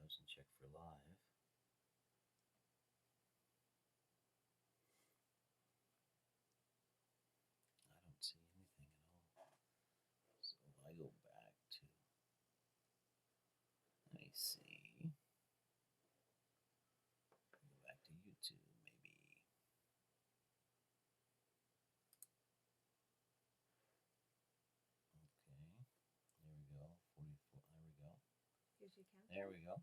browse and check for live. I don't see anything at all. So if I go back to, let me see. Go back to YouTube, maybe. Okay, there we go. 44. There we go. There we go.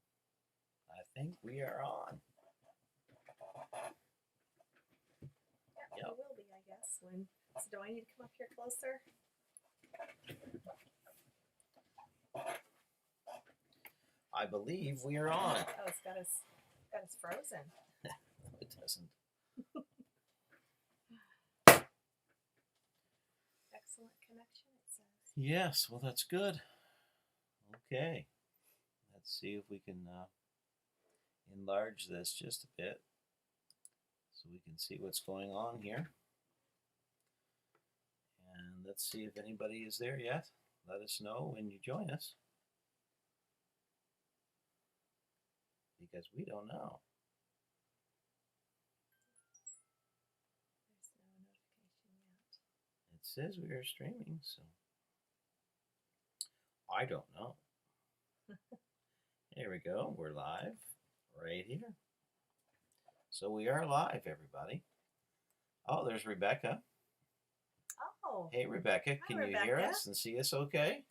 I think we are on. Yeah, we will be, I guess. So do I need to come up here closer? I believe we are on. Oh, it's got us frozen. No, it doesn't. Excellent connection, it says. Yes, well, that's good. Okay, let's see if we can enlarge this just a bit so we can see what's going on here. And let's see if anybody is there yet. Let us know when you join us, because we don't know. There's no notification yet. It says we are streaming, so I don't know. There we go. We're live right here. So we are live, everybody. Oh, there's Rebecca. Oh. Hey, Rebecca. Can you hear Rebecca. us and see us okay?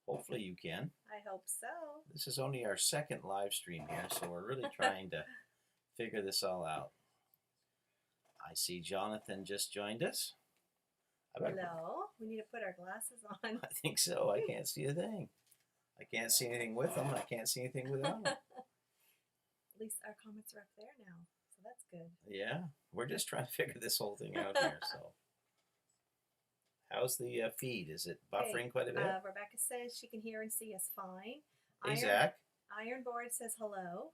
Hopefully you can. I hope so. This is only our second live stream here, so we're really trying to figure this all out. I see Jonathan just joined us. Hello. We need to put our glasses on. I think so. I can't see a thing. I can't see anything with them. I can't see anything without them. At least our comments are up there now, so that's good. Yeah, we're just trying to figure this whole thing out here. So, how's the feed? Is it buffering quite a bit? Rebecca says she can hear and see us fine. Hey, Zach. Iron Board says hello.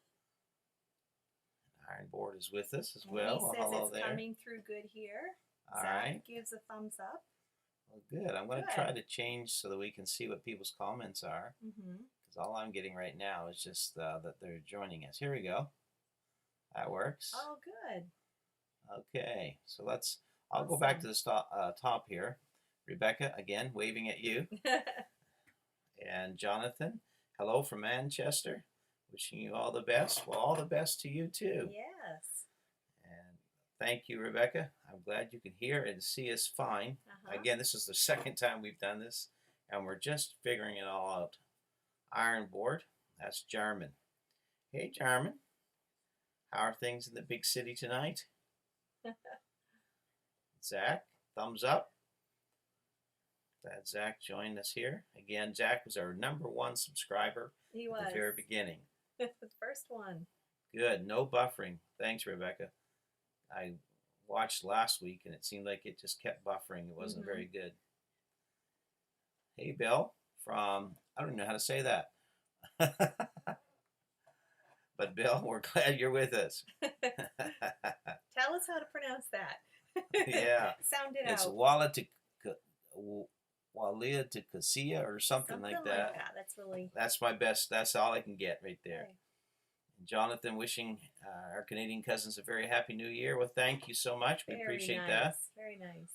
Iron Board is with us as And well. he says hello it's there. coming through good here. All Zach right. gives a thumbs up. Well, good. I'm going to try to change so that we can see what people's comments are. Because all I'm getting right now is just that they're joining us. Here we go. That works. Oh, good. Okay. So I'll go back to the top here. Rebecca, again, waving at you. And Jonathan, hello from Manchester. Wishing you all the best. Well, all the best to you, too. Yes. And thank you, Rebecca. I'm glad you can hear and see us fine. Again, this is the second time we've done this, and we're just figuring it all out. Iron Board, that's Jarman. Hey, Jarman. How are things in the big city tonight? Zach, thumbs up. Glad Zach joined us here. Again, Zach was our #1 subscriber at the very beginning. The first one. Good. No buffering. Thanks, Rebecca. I watched last week, and it seemed like it just kept buffering. It wasn't very good. Hey, Bill, from, I don't know how to say that. But, Bill, we're glad you're with us. Tell us how to pronounce that. Yeah. Sound it it's out. Waliatacasia or something like that. That's my best. That's all I can get right there. Okay. Jonathan wishing our Canadian cousins a very happy new year. Well, thank you so much. We appreciate that. Very nice.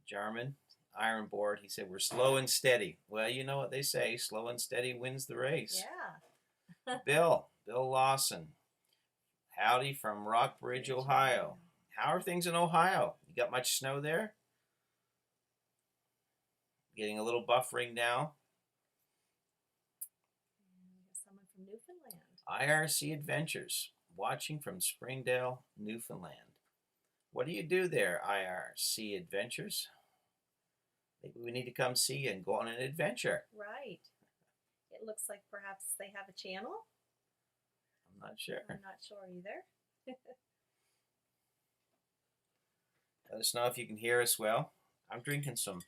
Jarman, Iron Board, he said, we're slow and steady. Well, you know what they say, slow and steady wins the race. Yeah. Bill Lawson, howdy from Rockbridge, Ohio. How are things in Ohio? You got much snow there? Getting a little buffering now. Someone from Newfoundland. IRC Adventures, watching from Springdale, Newfoundland. What do you do there, IRC Adventures? Maybe we need to come see you and go on an adventure. Right. It looks like perhaps they have a channel. I'm not sure. I'm not sure either. Let us know if you can hear us well. I'm drinking some,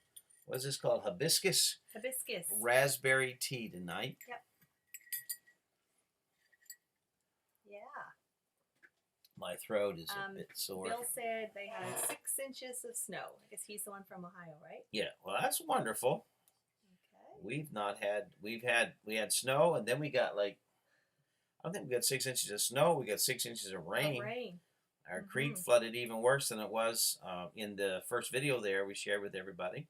what is this called? Hibiscus? Hibiscus. Raspberry tea tonight. Yep. Yeah. My throat is a bit sore. Bill said they had 6 inches of snow. I guess he's the one from Ohio, right? Yeah, well, that's wonderful. Okay. We've not had. We had snow, and then we got like I don't think we got 6 inches of snow. We got 6 inches of rain. Oh, rain. Our creek flooded even worse than it was in the first video there we shared with everybody.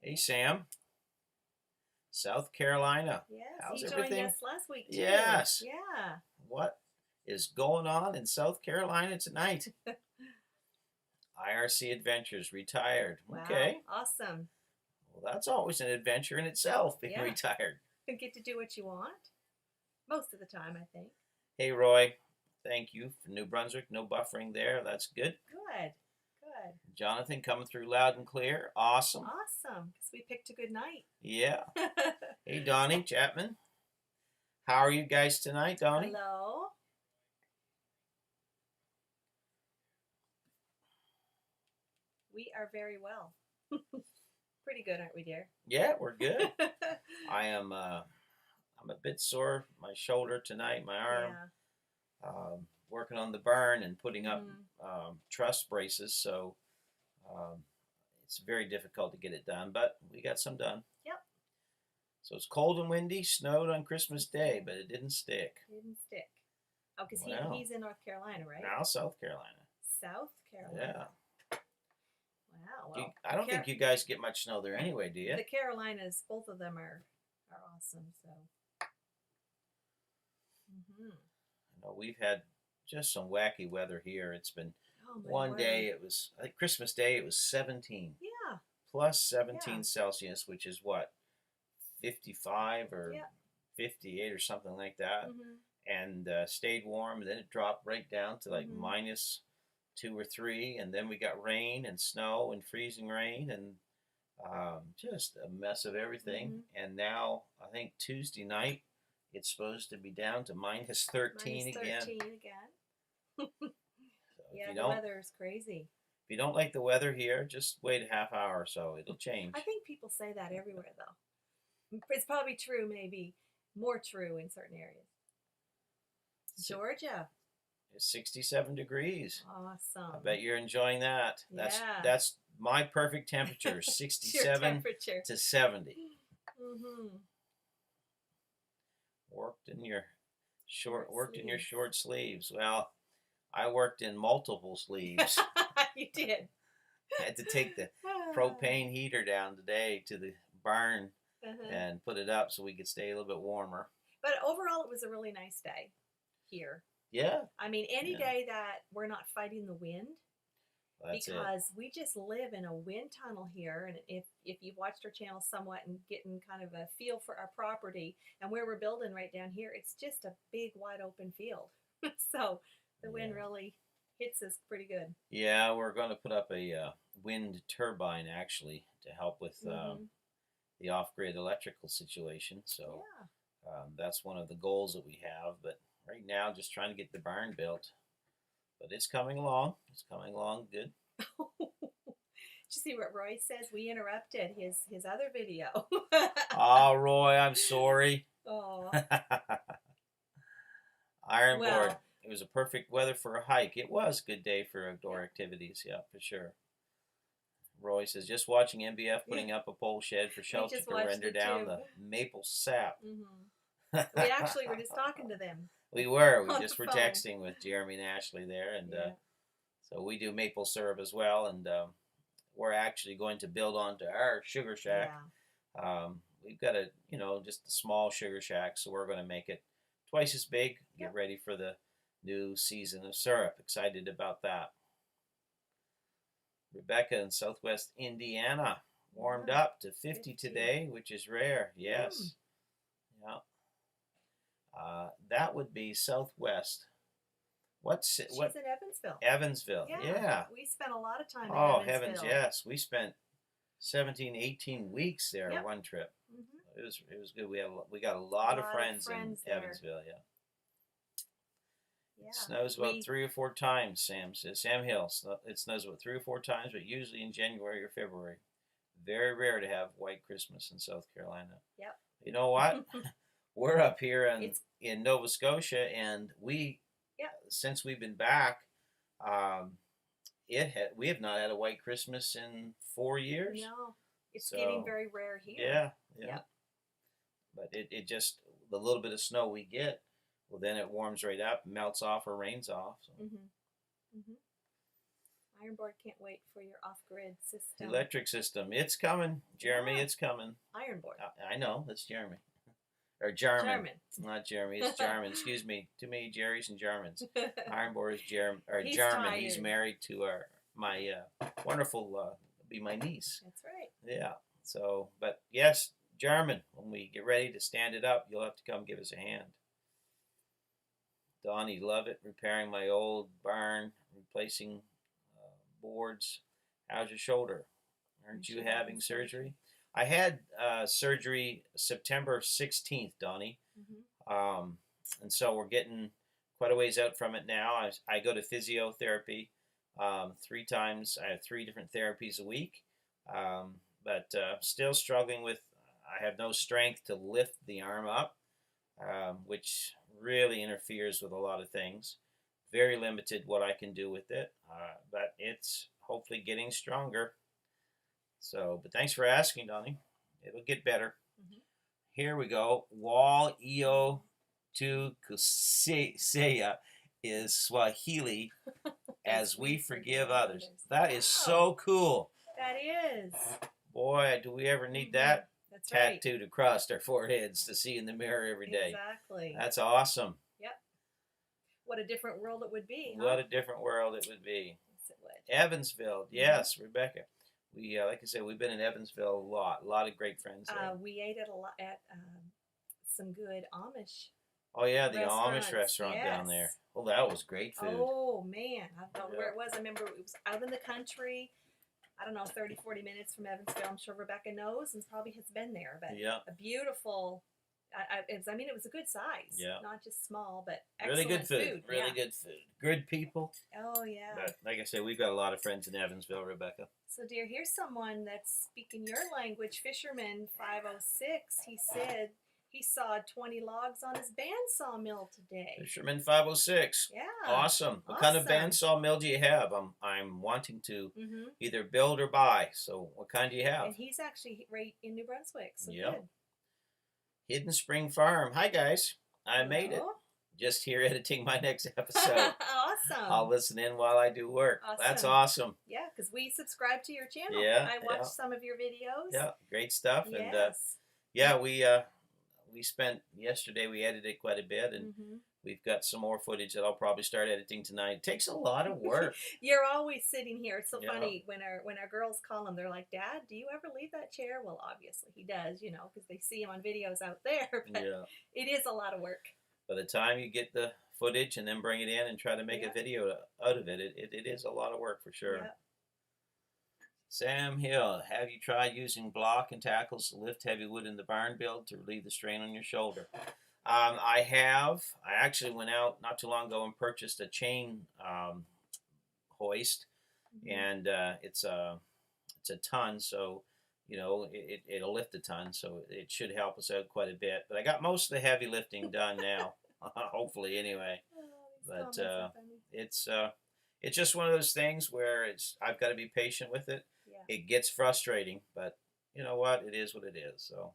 Hey, Sam. South Carolina. Yes, how's you everything? joined us last week too. Yes. Yeah. What is going on in South Carolina tonight? IRC Adventures retired. Wow. Okay. Awesome. Well, that's always an adventure in itself, being Yeah. retired. You get to do what you want. Most of the time, I think. Hey, Roy. Thank you for New Brunswick. No buffering there. That's good. Good. Good. Jonathan coming through loud and clear. Awesome. Awesome. Because we picked a good night. Yeah. Hey, Donnie Chapman. How are you guys tonight, Donnie? Hello. We are very well. Pretty good, aren't we, dear? Yeah, we're good. I am. I'm a bit sore. My shoulder tonight, my arm. Yeah. Working on the burn and putting up Mhm. truss braces, so it's very difficult to get it done. But we got some done. Yep. So it's cold and windy. Snowed on Christmas Day, but it didn't stick. Didn't stick. Oh, because Wow. he's in North Carolina, right? Now South Carolina. South Carolina. Yeah. Wow. Well, I don't think you guys get much snow there anyway, do you? the Carolinas, both of them are awesome. So. Mhm. No, we've had just some wacky weather here. It's been Oh, my one word. day. It was like Christmas Day. It was 17 Yeah. plus 17 Yeah. Celsius, which is what 55 or Yeah. 58 or something like that. Mhm. And stayed warm. And then it dropped right down to like Mhm. -2 or 3, and then we got rain and snow and freezing rain and just a mess of everything. Mhm. And now I think Tuesday night it's supposed to be down to -13 again. -13 again. So Yeah, the weather's crazy. if you don't like the weather here, just wait a half hour or so. It'll change. I think people say that everywhere, though. It's probably true, maybe more true in certain areas. Georgia. It's 67 degrees. Awesome. I bet you're enjoying that. Yeah. That's my perfect temperature, It's your 67 temperature. to 70. Mm-hmm. Worked in your Short short sleeves. Well, I worked in multiple sleeves. You did. Had to take the propane heater down today to the barn and put it up so we could stay a little bit warmer. But overall, it was a really nice day here. Yeah. I mean, any day that we're not fighting the wind, That's because we just live in a wind tunnel here. And if you've watched our channel somewhat and getting kind of a feel for our property and where we're building right down here, it's just a big, wide open field. So the wind really hits us pretty good. Yeah, we're going to put up a wind turbine actually to help with the off-grid electrical situation. So that's one of the goals that we have. But right now, just trying to get the barn built. But it's coming along. It's coming along good. Did you see what Roy says? We interrupted his other video. Oh, Roy, I'm sorry. Oh. Iron board. It was a perfect weather for a hike. It was a good day for outdoor activities. Yeah, for sure. Roy says, just watching MBF putting up a pole shed for shelter to render down the maple sap. We actually were just talking to them. We were. We just were texting with Jeremy and Ashley there. And so we do maple syrup as well. And we're actually going to build onto our sugar shack. Yeah. We've got just a small sugar shack. So we're going to make it twice as big. Get ready for the new season of syrup. Excited about that. Rebecca in Southwest Indiana warmed up to 50 today, which is rare. Yes. Yeah. That would be Southwest. She's in Evansville. Evansville. Yeah. We spent a lot of time in Evansville. Oh, Evansville. Heavens, yes. We spent 17, 18 weeks there one trip. It was good. We got a lot of friends in Evansville, yeah. It snows about 3 or 4 times, Sam says. Sam Hill, it snows about 3 or 4 times, but usually in January or February. Very rare to have white Christmas in South Carolina. Yep. You know what? We're up here in Nova Scotia, and since we've been back, we have not had a white Christmas in 4 years. No, it's getting very rare here. Yeah. but it just the little bit of snow we get, well, then it warms right up, melts off or rains off. So. Iron Board can't wait for your off-grid system. Electric system, it's coming, Jeremy. Yeah. It's coming. Iron Board. I know, it's Jeremy. Or German. German. Not Jeremy, it's German. Excuse me. Too many Jerrys and Germans. Iron Board is German. He's German. tired. He's married to my wonderful, be my niece. That's right. Yeah. So, but yes, German. When we get ready to stand it up, you'll have to come give us a hand. Donnie, love it. Repairing my old barn, replacing boards. How's your shoulder? Aren't you having surgery? I had surgery September 16th, Donnie. And so we're getting quite a ways out from it now. I go to physiotherapy 3 times. I have 3 different therapies a week. But still struggling with, I have no strength to lift the arm up, which really interferes with a lot of things. Very limited what I can do with it, but it's hopefully getting stronger. So, but thanks for asking, Donnie. It'll get better. Here we go. Wal Io Tu Kuseya is Swahili as we forgive others. That is so cool. That is. Boy, do we ever need that That's tattooed across our foreheads to see in the mirror every day. Exactly. That's awesome. Yep. What a different world it would be. Huh? What a different world it would be. Yes, it would. Evansville, yes, Rebecca. We, like I said, we've been in Evansville a lot of great friends there. We ate at some good Amish. Oh yeah, the restaurants. Amish restaurant down there. Yes. Oh, that was great food. Oh man, I don't know where it was. I remember it was out in the country. I don't know, 30, 40 minutes from Evansville. I'm sure Rebecca knows and probably has been there. But a beautiful. I mean, it was a good size. Yeah. Not just small, but excellent really good food. Really yeah. good food. Good people. Oh yeah. But like I said, we've got a lot of friends in Evansville, Rebecca. So, dear, here's someone that's speaking your language. Fisherman 506. He said he sawed 20 logs on his bandsaw mill today. Fisherman 506. Yeah. Awesome. What kind of bandsaw mill do you have? I'm wanting to either build or buy. So, what kind do you have? And he's actually right in New Brunswick. So yep. Good. Hidden Spring Farm. Hi, guys. I made it. Just here editing my next episode. Awesome. I'll listen in while I do work. Awesome. That's awesome. Yeah, because we subscribe to your channel. Yeah. I watched some of your videos. Yeah, great stuff. Yes. And yeah, we spent yesterday. We edited quite a bit, and we've got some more footage that I'll probably start editing tonight. It takes a lot of work. You're always sitting here. It's so funny when our girls call him. They're like, "Dad, do you ever leave that chair?" Well, obviously he does, you know, because they see him on videos out there. But it is a lot of work. By the time you get the footage and then bring it in and try to make a video out of it, it is a lot of work for sure. Yeah. Sam Hill, have you tried using block and tackles to lift heavy wood in the barn build to relieve the strain on your shoulder? I have. I actually went out not too long ago and purchased a chain hoist, and it's a ton, so you know it'll lift a ton, so it should help us out quite a bit. But I got most of the heavy lifting done now, hopefully anyway. But it's just one of those things where I've got to be patient with it. Yeah. It gets frustrating, but you know what? It is what it is. So.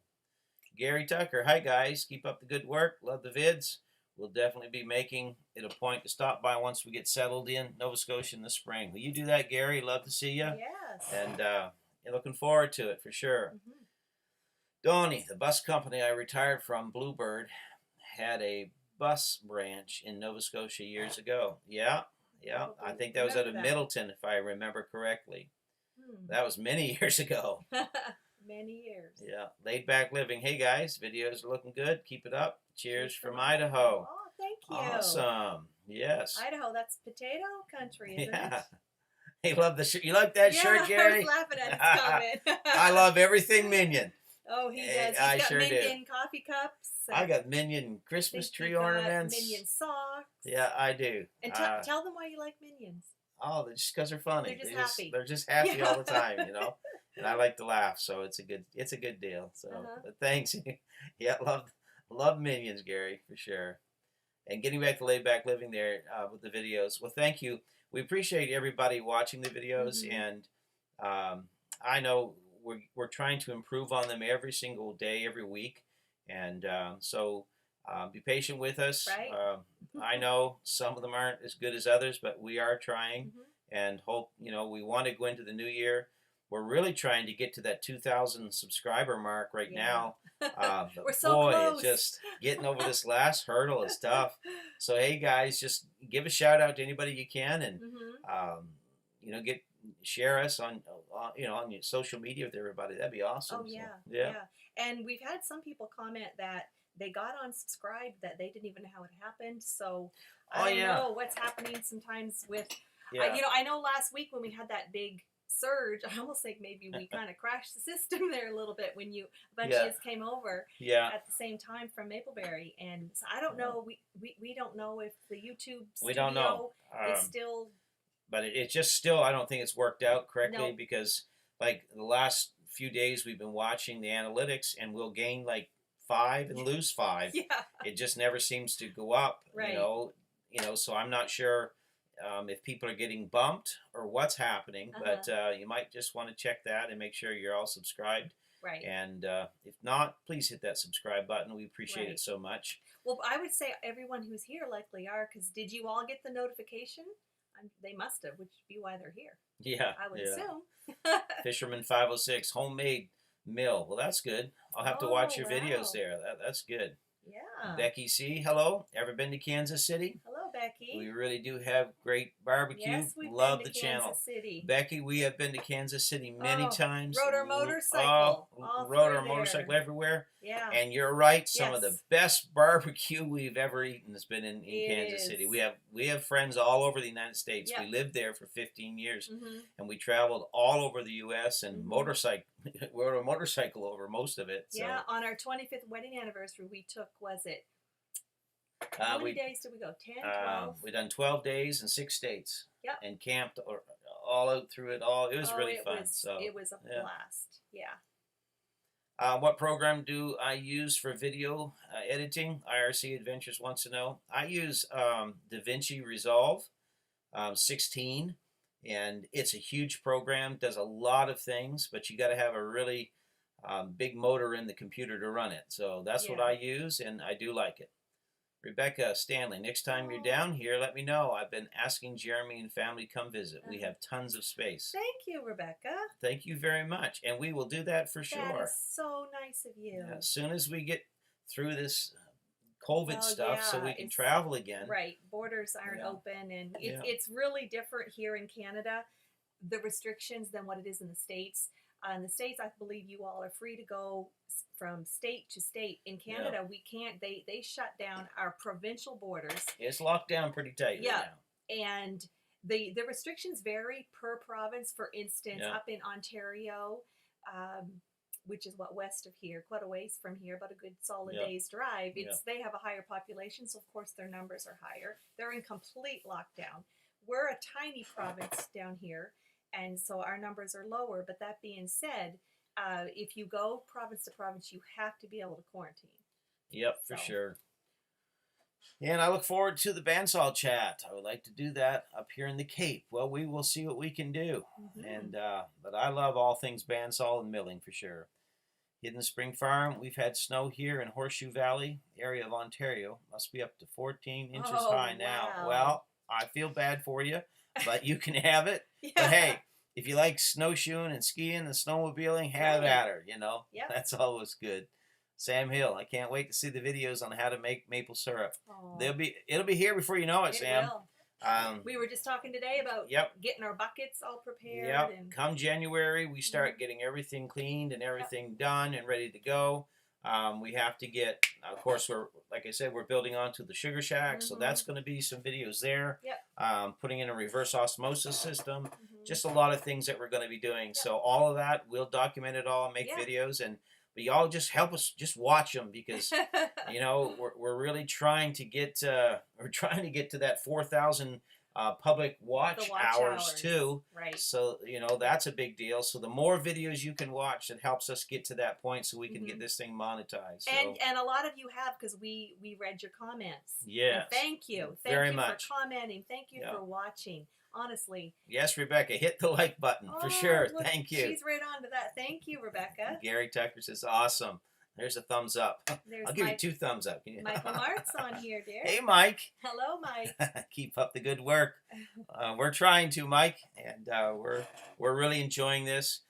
Gary Tucker, hi guys, keep up the good work, love the vids. We'll definitely be making it a point to stop by once we get settled in Nova Scotia in the spring. Will you do that, Gary? Love to see you. Yes. And looking forward to it for sure. Donnie, the bus company I retired from, Bluebird, had a bus branch in Nova Scotia years ago. Yeah. I think that was out of Middleton, if I remember correctly. That was many years ago. Many years. Yeah, laid back living. Hey guys, videos are looking good. Keep it up. Cheers from Idaho. Oh, thank you. Awesome. Yes. Idaho, that's potato country, isn't it? Hey, love the shirt. You like that shirt, Gary? I was laughing at his comment. I love everything Minion. Oh, he does. He's I got sure Minion coffee cups. I got Minion Christmas tree ornaments. Minion socks. Yeah, I do. And tell them why you like Minions. Oh, just because they're funny. They're just happy. They're just happy all the time, you know. And I like to laugh, so it's a good deal. So, but thanks. Yeah, love Minions, Gary, for sure. And getting back to laid back living there with the videos. Well, thank you. We appreciate everybody watching the videos, and I know we're trying to improve on them every single day, every week. And so be patient with us. Right. I know some of them aren't as good as others, but we are trying, Hmm. and hope, we want to go into the new year. We're really trying to get to that 2,000 subscriber mark right Yeah. now. But We're so boy, close. just getting over this last hurdle is tough. So hey, guys, just give a shout out to anybody you can, and Hmm. get share us on your social media with everybody. That'd be awesome. Oh So yeah, yeah. yeah. And we've had some people comment that they got unsubscribed that they didn't even know how it happened. So I Oh don't yeah. know what's happening sometimes with. Yeah. I know last week when we had that big surge, I almost think maybe we kind of crashed the system there a little bit when a bunch Yeah. of us came over Yeah. at the same time from Mapleberry, and so I don't know. We don't know if the YouTube We don't know. studio is still. But it just still, I don't think it's worked out correctly, No. because like the last few days we've been watching the analytics, and we'll gain like 5 and lose 5. Yeah. It just never seems to go up. Right. So I'm not sure if people are getting bumped or what's happening. But you might just want to check that and make sure you're all subscribed. Right. And if not, please hit that subscribe button. We appreciate Right. it so much. Well, I would say everyone who's here likely are, because did you all get the notification? They must have, which would be why they're here. Yeah. I would yeah. assume. Fisherman 506 homemade mill. Well, that's good. I'll have to watch your wow. videos there. That's good. Yeah. Becky C, hello. Ever been to Kansas City? Hello, Becky. We really do have great barbecue. Yes, we've Love been to the Kansas channel. City. Becky, we have been to Kansas City many times. Rode our motorcycle. Rode our motorcycle everywhere. Yeah. And you're right. Some of the Yes. best barbecue we've ever eaten has been in It Kansas is. City. We have friends all over the United States. Yep. We lived there for 15 years, Mm-hmm. and we traveled all over the U.S. and Mhm. rode a motorcycle over most of it. So, Yeah, on our 25th wedding anniversary, we took, was it, how many days did we go? 10, 12? We done 12 days in 6 states. Yep. And camped all out through it all. It was really fun. It was a blast. Yeah. What program do I use for video editing? IRC Adventures wants to know. I use DaVinci Resolve 16, and it's a huge program. Does a lot of things, but you got to have a really big motor in the computer to run it. So that's what Yeah. I use, and I do like it. Rebecca Stanley, next time you're down here, let me know. I've been asking Jeremy and family come visit. We have tons of space. Thank you, Rebecca. Thank you very much, and we will do that for sure. That is so nice of you. Yeah, as soon as we get through this COVID stuff, so we can it's- travel again. Right. Borders aren't Yeah. open, and Yeah. it's really different here in Canada, the restrictions, than what it is in the States. In the States, I believe you all are free to go from state to state. In Canada, we can't. They shut down our provincial borders. It's locked down pretty tight Yeah. right now. And the restrictions vary per province. For instance, Yeah. up in Ontario, which is west of here, quite a ways from here, about a good solid Yeah. day's drive. Yeah. They have a higher population, so of course their numbers are higher. They're in complete lockdown. We're a tiny province down here, and so our numbers are lower. But that being said, if you go province to province, you have to be able to quarantine. Yep, for So. sure. And I look forward to the bandsaw chat. I would like to do that up here in the Cape. Well, we will see what we can do. Mhm. And but I love all things bandsaw and milling for sure. Hidden Spring Farm, we've had snow here in Horseshoe Valley, area of Ontario. Must be up to 14 inches high now. Wow. Well, I feel bad for you, but you can have it. Yeah. But hey, if you like snowshoeing and skiing and snowmobiling, have Right. at her, you know. Yep. That's always good. Sam Hill, I can't wait to see the videos on how to make maple syrup. Aw. It'll be here before you know it, It Sam. will. Um, We were just talking today about Yep. getting our buckets all prepared. Yep. And Come January, we start getting everything cleaned and everything done and ready to go. We have to get, of course, like I said, we're building onto the sugar shack, so that's going to be some videos there. Yep. Putting in a reverse osmosis system, Mhm. just a lot of things that we're going to be doing. So all of that, we'll document it all, make Yeah. videos, but y'all just help us, just watch them, because we're really trying to get to that 4,000 public watch, The watch hours too. Right. So that's a big deal. So the more videos you can watch, it helps us get to that point, so we can get this thing monetized. So, And a lot of you have, because we read your comments. yes, And thank you. Thank very you much for commenting. Thank you Yeah. for watching. Honestly. Yes, Rebecca, hit the like button for sure. Look, Thank you. She's right on to that. Thank you, Rebecca. Gary Tucker says awesome. There's a thumbs up. There's I'll give you 2 thumbs up. Can you? Michael Mart's on here, dear. Hey, Mike. Hello, Mike. Keep up the good work. We're trying to, Mike, and we're really enjoying this.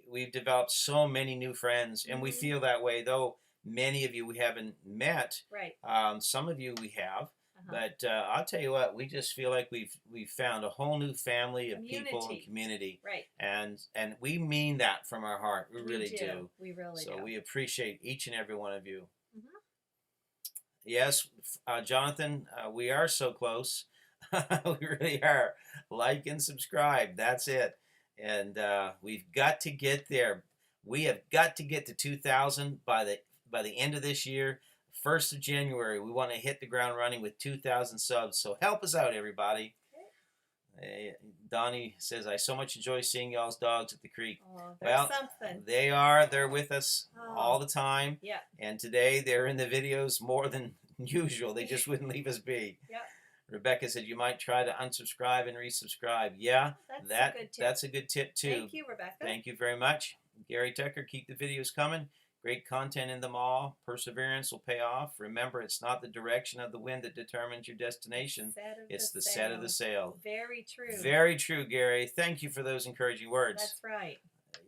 We've developed so many new friends, and we feel that way. Though many of you we haven't met, Right. Some of you we have. But I'll tell you what, we just feel like we've found a whole new family of people and community. Right. And we mean that from our heart. We really do. We really do. So we appreciate each and every one of you. Mm-hmm. Yes, Jonathan, we are so close. We really are. Like and subscribe. That's it. And we've got to get there. We have got to get to 2,000 by the end of this year. 1st of January, we want to hit the ground running with 2,000 subs. So help us out, everybody. Donnie says, I so much enjoy seeing y'all's dogs at the creek. Oh, well, something. They're with us all the time. Yeah. And today they're in the videos more than usual. They just wouldn't leave us be. Yeah. Rebecca said, you might try to unsubscribe and resubscribe. Yeah, that's a good tip too. Thank you, Rebecca. Thank you very much. Gary Tucker, keep the videos coming. Great content in them all. Perseverance will pay off. Remember, it's not the direction of the wind that determines your destination. It's the set of the sail. Very true. Very true, Gary. Thank you for those encouraging words. That's right.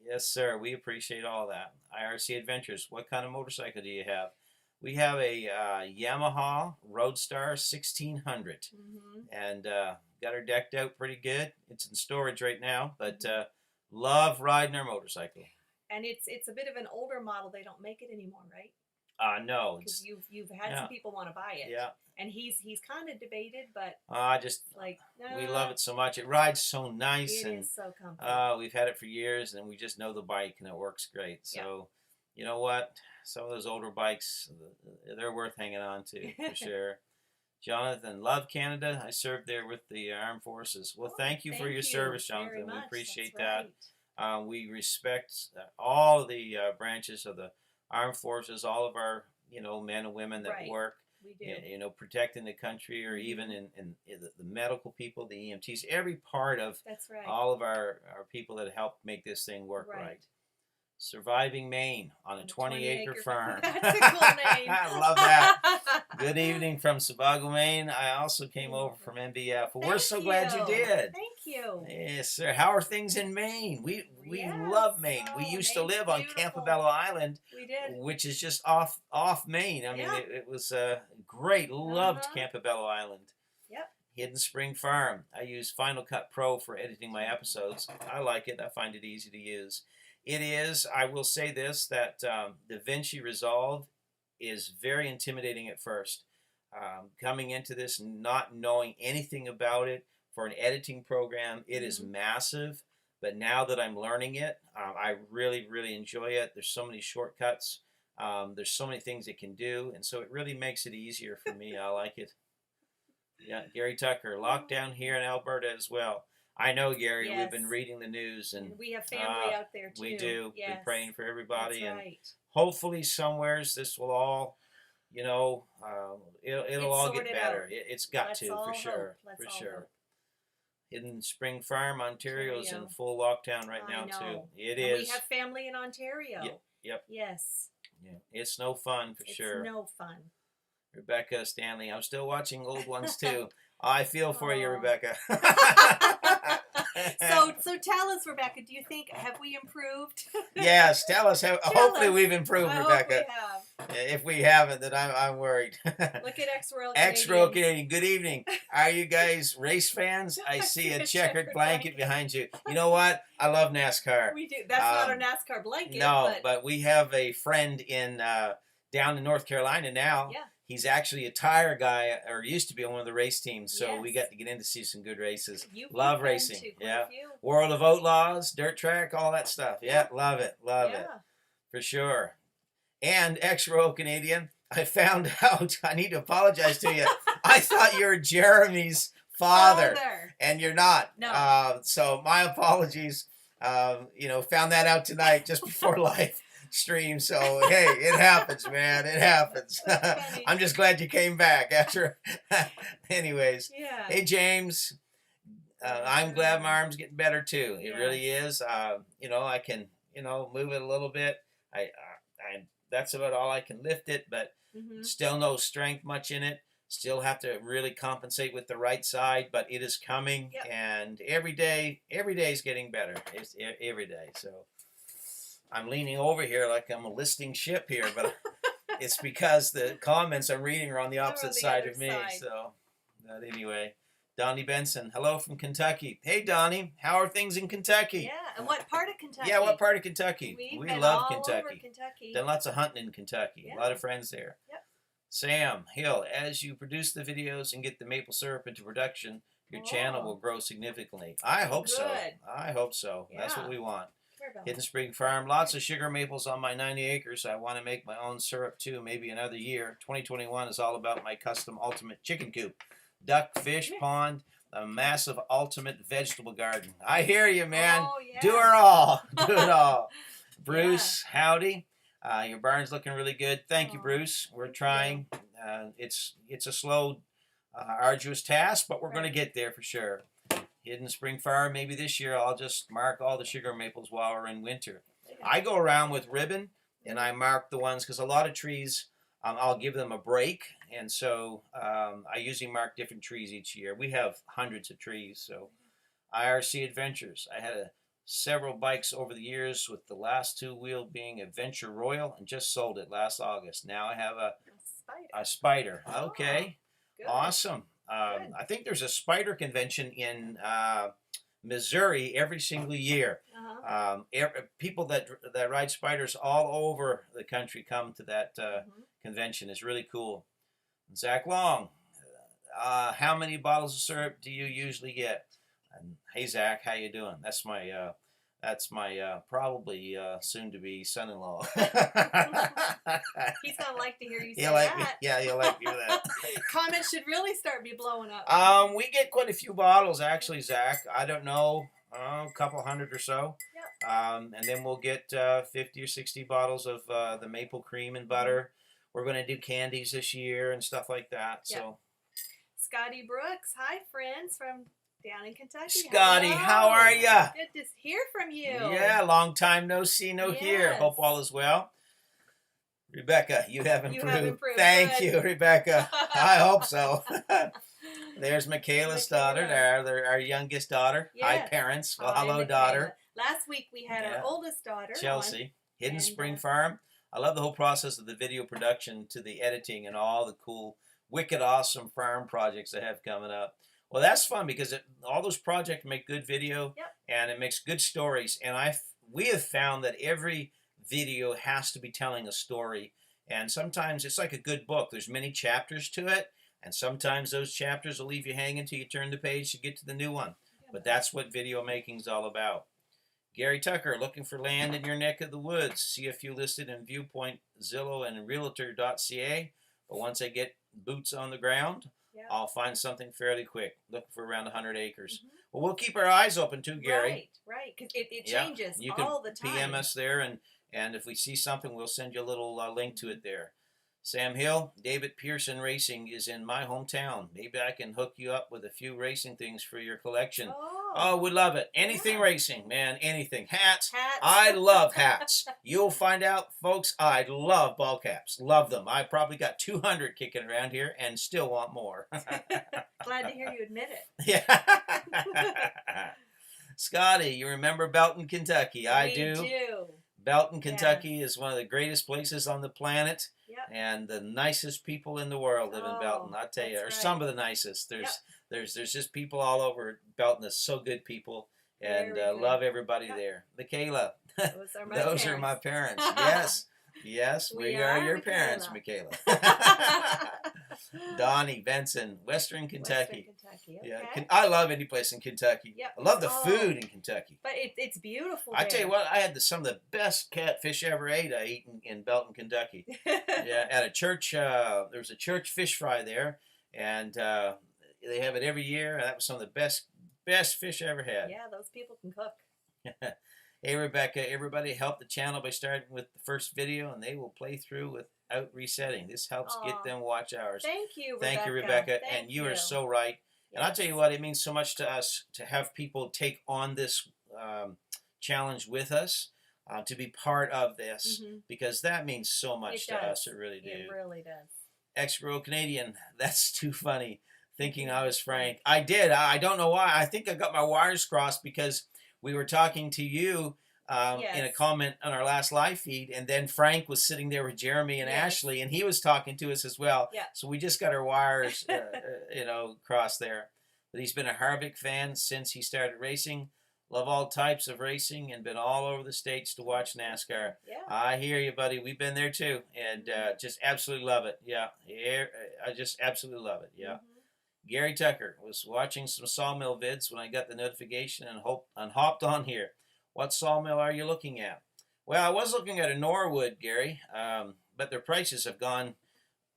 Yes, sir. We appreciate all that. IRC Adventures, what kind of motorcycle do you have? We have a Yamaha Roadstar 1600. And got her decked out pretty good. It's in storage right now, but love riding our motorcycle. And it's a bit of an older model. They don't make it anymore, right? No. Because you've had some people want to buy it. Yeah. And he's kind of debated, but we love it so much. It rides so nice. It is so comfortable. We've had it for years, and we just know the bike, and it works great. So, you know what? Some of those older bikes, they're worth hanging on to for sure. Jonathan, love Canada. I served there with the Armed Forces. Well, thank you for your service, Jonathan. We appreciate that. We respect all of the branches of the Armed Forces, all of our, men and women that work, we do. Protecting the country, or even in the medical people, the EMTs, every part of all of our people that help make this thing work right. Surviving Maine on a 20-acre farm. That's a cool name. I love that. Good evening from Sebago, Maine. I also came over from MBF. Well, we're so glad you did. Thank you. Yes, sir. How are things in Maine? We love Maine. We used to live on Campobello Island, which is just off Maine. I mean, it was great. Loved Campobello Island. Yep. Hidden Spring Farm. I use Final Cut Pro for editing my episodes. I like it. I find it easy to use. It is, I will say this, that DaVinci Resolve is very intimidating at first. Coming into this, not knowing anything about it, for an editing program, it is massive. But now that I'm learning it, I really, really enjoy it. There's so many shortcuts. There's so many things it can do. And so it really makes it easier for me. I like it. Yeah, Gary Tucker, lockdown here in Alberta as well. I know, Gary. We've been reading the news, and we have family out there too. We do. Yes. We're praying for everybody, That's and hopefully, somewheres this will all, it'll all get better. It's got to, for sure, for sure. Hidden Spring Farm, Ontario's in full lockdown right now too. It is. We have family in Ontario. Yep. Yes. Yeah, it's no fun for sure. It's no fun. Rebecca Stanley, I'm still watching old ones too. I feel for you, Rebecca. So tell us, Rebecca, do you think, have we improved? Yes, tell us. Hopefully we've improved, Rebecca. Hope we have. If we haven't, then I'm worried. Look at Ex-Royal Canadian. Ex-Royal Canadian. Good evening. Are you guys race fans? I see a checkered blanket behind you. You know what? I love NASCAR. We do. That's not a NASCAR blanket. No, but we have a friend down in North Carolina now. Yeah. He's actually a tire guy, or used to be on one of the race teams, so we got to get in to see some good races. Love racing. Yeah. World of Outlaws, dirt track, all that stuff. Yeah, love it. Love it. For sure. And Ex-Royal Canadian, I found out, I need to apologize to you. I thought you were Jeremy's father. And you're not. No. So my apologies. Found that out tonight just before live stream. So hey, it happens, man. It happens. I'm just glad you came back after. Anyways. Yeah. Hey, James. I'm glad my arm's getting better too. It really is. I can, move it a little bit. that's about all I can lift it, but still no strength much in it. Still have to really compensate with the right side, but it is coming, and every day is getting better. It's every day. So I'm leaning over here like I'm a listing ship here, but it's because the comments I'm reading are on the opposite side of me. So, but anyway, Donnie Benson, hello from Kentucky. Hey, Donnie, how are things in Kentucky? Yeah, and what part of Kentucky? Yeah, what part of Kentucky? We love all Kentucky. Over Kentucky. Done lots of hunting in Kentucky. Yeah. A lot of friends there. Yep. Sam Hill, as you produce the videos and get the maple syrup into production, your channel will grow significantly. I hope so. I hope so. Yeah. That's what we want. Hidden Spring Farm, lots of sugar maples on my 90 acres. I want to make my own syrup too, maybe another year. 2021 is all about my custom ultimate chicken coop, duck, fish, pond, a massive ultimate vegetable garden. I hear you, man. Oh, yeah. Do it all. Do it all. Bruce, howdy. Your barn's looking really good. Thank you, Bruce. We're trying. It's a slow, arduous task, but we're going to get there for sure. Hidden Spring Farm, maybe this year I'll just mark all the sugar maples while we're in winter. I go around with ribbon and I mark the ones, because a lot of trees, I'll give them a break, and so I usually mark different trees each year. We have hundreds of trees. So IRC Adventures, I had several bikes over the years, with the last two wheel being a Venture Royal, and just sold it last August. Now I have a Spider. Okay, awesome. I think there's a spider convention in Missouri every single year. People that ride spiders all over the country come to that convention. It's really cool. Zach Long, how many bottles of syrup do you usually get? And hey, Zach, how you doing? That's my probably soon-to-be son-in-law. He's gonna like to hear you say that. Yeah, he'll like to hear that. Comments should really start be blowing up. We get quite a few bottles, actually, Zach. I don't know, a couple hundred or so. Yep. And then we'll get 50 or 60 bottles of the maple cream and butter. We're going to do candies this year and stuff like that. Yep. So, Scotty Brooks, hi friends from down in Kentucky. Scotty, how are ya? Good to hear from you. Yeah, long time no see, no hear. Hope all is well. Rebecca, you have improved. Thank you, Rebecca. I hope so. There's Michaela's daughter, our youngest daughter. Yes. Hi, parents. Well, hello, daughter. Last week we had our oldest daughter, Chelsea. Hidden Spring Farm. I love the whole process of the video production to the editing and all the cool, wicked awesome farm projects that have coming up. Well, that's fun because all those projects make good video, and it makes good stories. And we have found that every video has to be telling a story. And sometimes it's like a good book. There's many chapters to it. And sometimes those chapters will leave you hanging until you turn the page to get to the new one. But that's what video making is all about. Gary Tucker, looking for land in your neck of the woods. See a few listed in Viewpoint, Zillow, and Realtor.ca. But once I get boots on the ground, I'll find something fairly quick. Looking for around 100 acres. Well, we'll keep our eyes open too, Gary. Right. Because it changes all the time. You can PM us there, and if we see something, we'll send you a little link to it there. Sam Hill, David Pearson Racing is in my hometown. Maybe I can hook you up with a few racing things for your collection. Oh, we'd love it. Anything racing, man, anything. Hats. I love hats. You'll find out, folks, I love ball caps. Love them. I probably got 200 kicking around here and still want more. Glad to hear you admit it. Yeah. Scotty, you remember Belton, Kentucky? I do. We do. Belton, Kentucky is one of the greatest places on the planet. And the nicest people in the world live in Belton. I'll tell you, or some of the nicest. There's just people all over Belton that's so good people, and love everybody there. Michaela, those are my parents. Yes, we are your parents, Michaela. Donnie Benson, Western Kentucky. Yeah, I love any place in Kentucky. I love the food in Kentucky. But it's beautiful. I tell you what, I had some of the best catfish I ever ate. I ate in Belton, Kentucky. At a church. There was a church fish fry there, and they have it every year. And that was some of the best fish I ever had. Yeah, those people can cook. Hey, Rebecca, everybody help the channel by starting with the first video, and they will play through without resetting. This helps get them watch hours. Thank you, Rebecca. Thank you, Rebecca. And you are so right. And I'll tell you what, it means so much to us to have people take on this challenge with us. to be part of this, Mm-hmm. because that means so much It to does. us. It really do. It really does. Ex-Royal Canadian, that's too funny. Thinking I was Frank. Frank. I did. I don't know why. I think I got my wires crossed because we were talking to you in a Yes. comment on our last live feed, and then Frank was sitting there with Jeremy and Yes. Ashley, and he was talking to us as well. Yeah. So we just got our wires, crossed there. But he's been a Harvick fan since he started racing. Love all types of racing and been all over the States to watch NASCAR. Yeah. I hear you, buddy. We've been there too, and just absolutely love it. Yeah, I just absolutely love it. Yeah. Mm-hmm. Gary Tucker was watching some sawmill vids when I got the notification and hopped on here. What sawmill are you looking at? Well, I was looking at a Norwood, Gary, but their prices have gone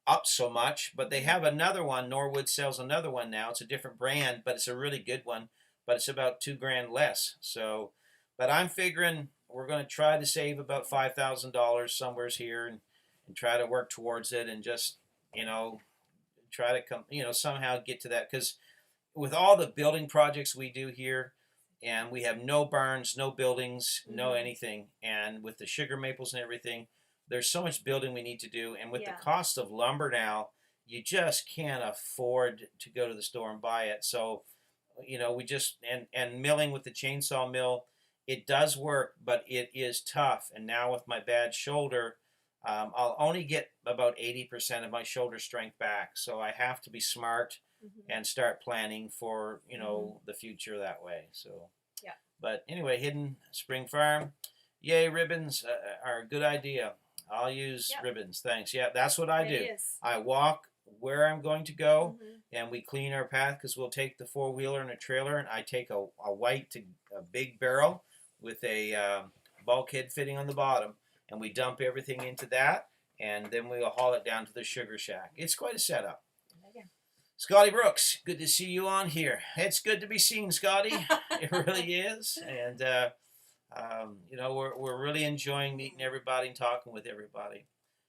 up so much. But they have another one. Norwood sells another one now. It's a different brand, but it's a really good one. But it's about $2,000 less. So, but I'm figuring we're going to try to save about $5,000 somewheres here and try to work towards it and just, try to come, somehow get to that. Because with all the building projects we do here, and we have no barns, no buildings, no anything, and with the sugar maples and everything, there's so much building we need to do. And with the cost of lumber now, you just can't afford to go to the store and buy it. So, we just, and milling with the chainsaw mill, it does work, but it is tough. And now with my bad shoulder, I'll only get about 80% of my shoulder strength back. So I have to be smart and start planning for, the future that way. So, yeah. But anyway, Hidden Spring Farm, yay, ribbons are a good idea. I'll use ribbons. Thanks. Yeah, that's what I do. Is. I walk where I'm going to go, and we clean our path because we'll take the four-wheeler and a trailer, and I take a big barrel with a bulkhead fitting on the bottom, and we dump everything into that, and then we'll haul it down to the sugar shack. It's quite a setup. Scotty Brooks, good to see you on here. It's good to be seen, Scotty. It really is, and we're really enjoying meeting everybody and talking with everybody.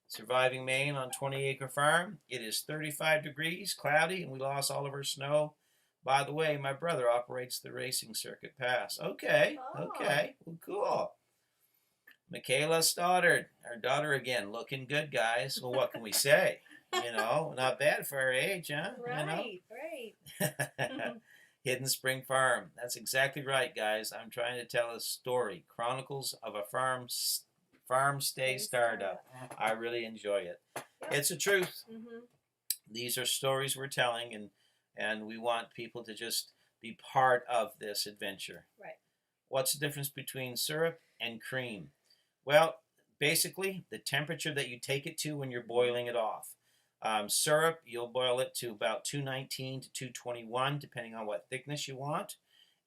Surviving Maine on 20-acre farm. It is 35 degrees, cloudy, and we lost all of our snow. By the way, my brother operates the racing circuit pass. Okay, okay, well, cool. Michaela Stoddard, our daughter again, looking good, guys. Well, what can we say? Not bad for her age, huh? Right. Hidden Spring Farm. That's exactly right, guys. I'm trying to tell a story. Chronicles of a farm stay startup. I really enjoy it. Yep. It's the truth. These are stories we're telling, and we want people to just be part of this adventure. Right. What's the difference between syrup and cream? Well, basically, the temperature that you take it to when you're boiling it off. Syrup, you'll boil it to about 219 to 221, depending on what thickness you want.